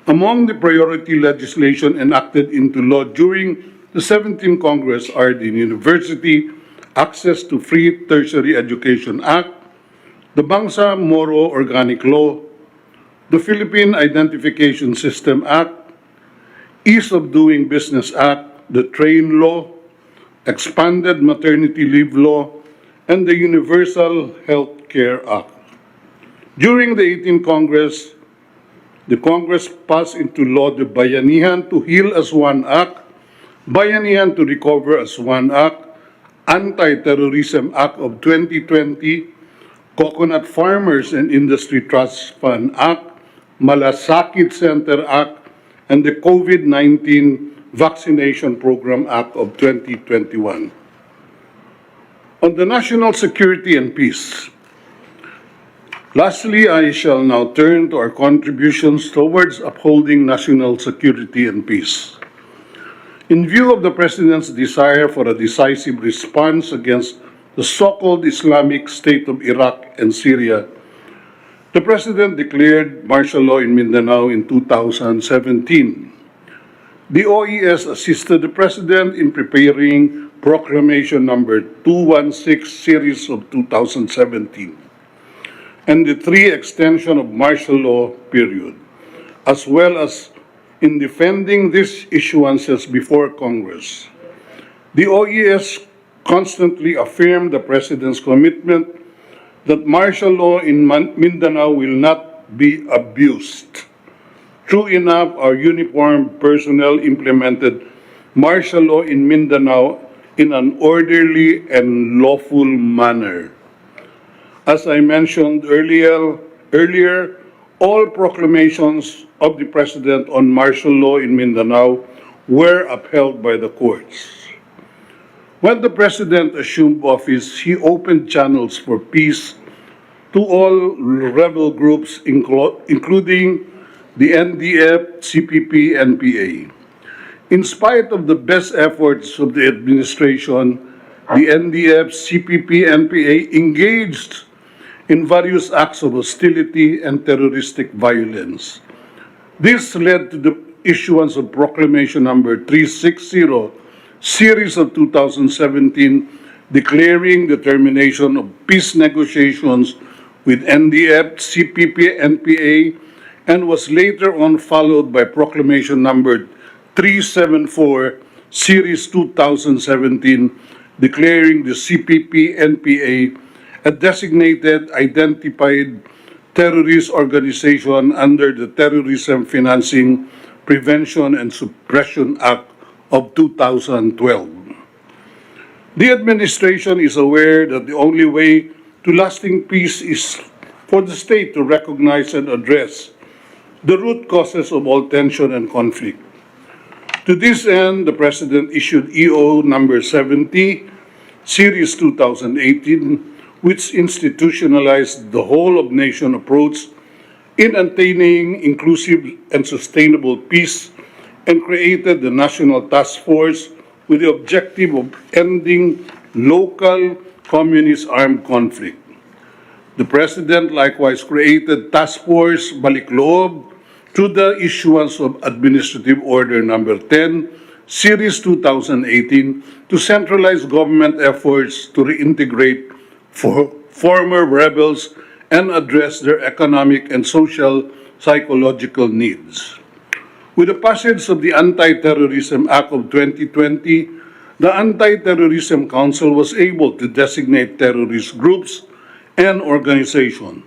Among the priority legislation enacted into law during the 17th Congress are the University Access to Free Tertiary Education Act, the Bangsa-Moro Organic Law, the Philippine Identification System Act, Ease of Doing Business Act, the Train Law, Expanded Maternity Leave Law, and the Universal Health Care Act. During the 18th Congress, the Congress passed into law the Bayanihan to Heal as One Act, Bayanihan to Recover as One Act, Anti-Terrorism Act of 2020, Coconut Farmers and Industry Trust Fund Act, Malasakit Center Act, and the COVID-19 Vaccination Program Act of 2021. On the national security and peace, lastly, I shall now turn to our contributions towards upholding national security and peace. In view of the President's desire for a decisive response against the so-called Islamic State of Iraq and Syria, the President declared martial law in Mindanao in 2017. The OES assisted the President in preparing Proclamation Number 216 Series of 2017 and the 3 extension of martial law period, as well as in defending these issuances before Congress. The OES constantly affirmed the President's commitment that martial law in Mindanao will not be abused. True enough, our uniformed personnel implemented martial law in Mindanao in an orderly and lawful manner. As I mentioned earlier, all proclamations of the President on martial law in Mindanao were upheld by the courts. When the President assumed office, he opened channels for peace to all rebel groups, including the NDF, CPP, NPA. In spite of the best efforts of the administration, the NDF, CPP, NPA engaged in various acts of hostility and terroristic violence. This led to the issuance of Proclamation Number 360, Series of 2017, declaring the termination of peace negotiations with NDF, CPP, NPA, and was later on followed by Proclamation Number 374, Series 2017, declaring the CPP, NPA a designated identified terrorist organization under the Terrorism Financing Prevention and Suppression Act of 2012. The administration is aware that the only way to lasting peace is for the state to recognize and address the root causes of all tension and conflict. To this end, the President issued EO number 70, Series 2018, which institutionalized the whole-of-nation approach in attaining inclusive and sustainable peace and created the National Task Force with the objective of ending local communist armed conflict. The President likewise created Task Force Balikloob through the issuance of Administrative Order Number 10, Series 2018, to centralize government efforts to reintegrate former rebels and address their economic and social psychological needs. With the passage of the Anti-Terrorism Act of 2020, the Anti-Terrorism Council was able to designate terrorist groups and organizations.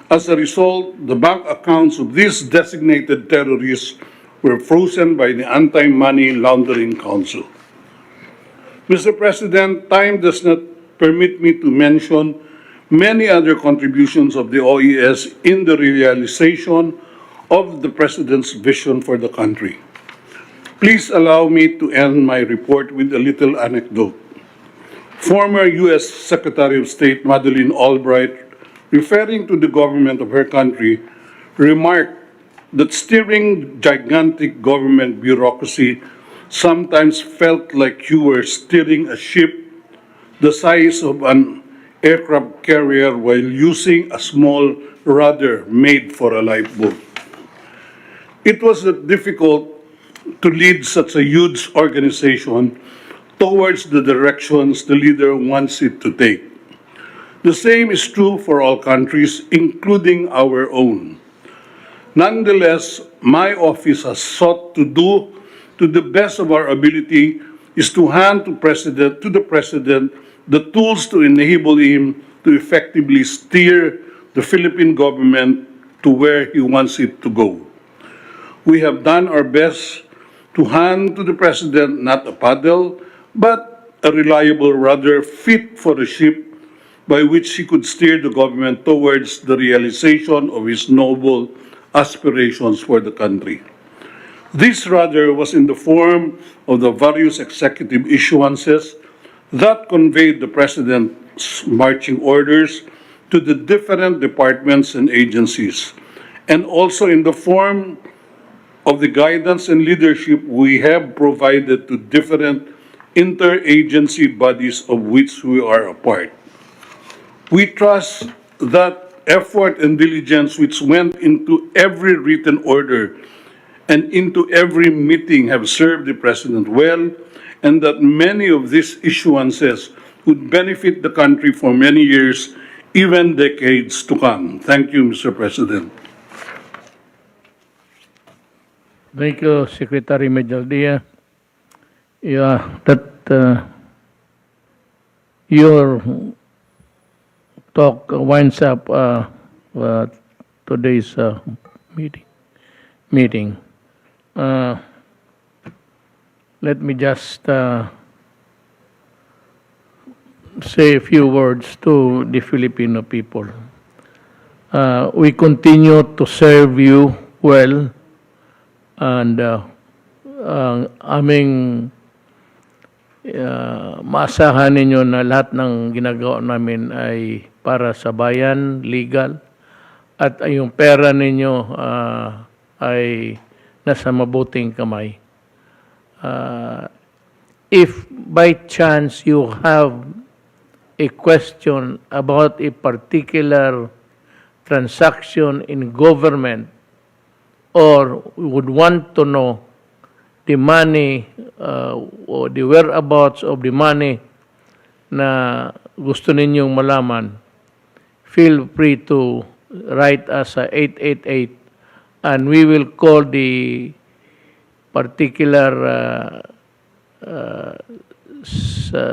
As a result, the bank accounts of these designated terrorists were frozen by the Anti-Money Laundering Council. Mr. President, time does not permit me to mention many other contributions of the OES in the realization of the President's vision for the country. Please allow me to end my report with a little anecdote. Former U.S. Secretary of State Madeleine Albright, referring to the government of her country, remarked that steering gigantic government bureaucracy sometimes felt like you were steering a ship the size of an aircraft carrier while using a small rudder made for a lifeboat. It was difficult to lead such a huge organization towards the directions the leader wants it to take. The same is true for all countries, including our own. Nonetheless, my office has sought to do to the best of our ability is to hand to the President the tools to enable him to effectively steer the Philippine government to where he wants it to go. We have done our best to hand to the President not a paddle, but a reliable rudder fit for the ship by which he could steer the government towards the realization of his noble aspirations for the country. This rudder was in the form of the various executive issuances that conveyed the President's marching orders to the different departments and agencies, and also in the form of the guidance and leadership we have provided to different interagency bodies of which we are a part. We trust that effort and diligence which went into every written order and into every meeting have served the President well, and that many of these issuances would benefit the country for many years, even decades to come. Thank you, Mr. President. Thank you, Secretary Medjaldia. Yeah, that your talk winds up today's meeting. Let me just say a few words to the Filipino people. We continue to serve you well, and ang aming maasahan ninyo na lahat ng ginagawa namin ay para sa bayan, legal, at yung pera ninyo ay nasa mabuting kamay. If by chance you have a question about a particular transaction in government, or would want to know the money or the whereabouts of the money na gusto ninyong malaman, feel free to write us sa 888, and we will call the particular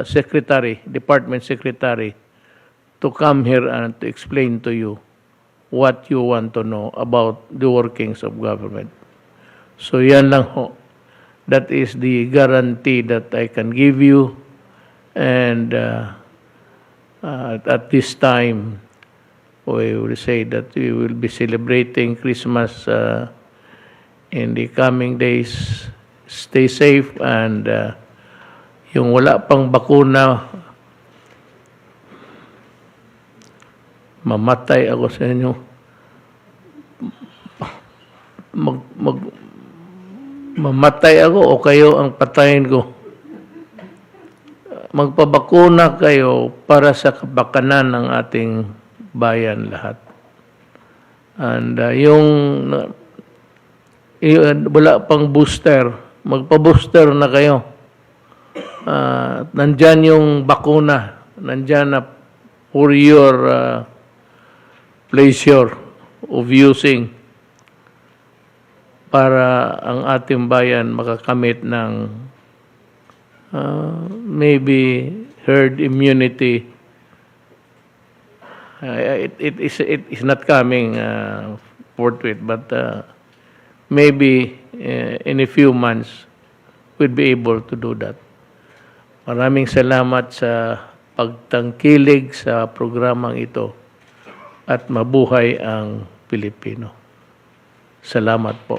secretary, department secretary, to come here and to explain to you what you want to know about the workings of government. So yan lang ho. That is the guarantee that I can give you. And at this time, we will say that we will be celebrating Christmas in the coming days. Stay safe, and yung wala pang bakuna, mamatay ako sa inyo. Mamatay ako o kayo ang patayin ko. Magpabakuna kayo para sa kapakanan ng ating bayan lahat. And wala pang booster, magpa-booster na kayo. Nandyan yung bakuna, nandyan na for your pleasure of using para ang ating bayan makakamit ng maybe herd immunity. It is not coming forthwith, but maybe in a few months we'll be able to do that. Maraming salamat sa pagtangkilig sa programang ito, at mabuhay ang Pilipino. Salamat po.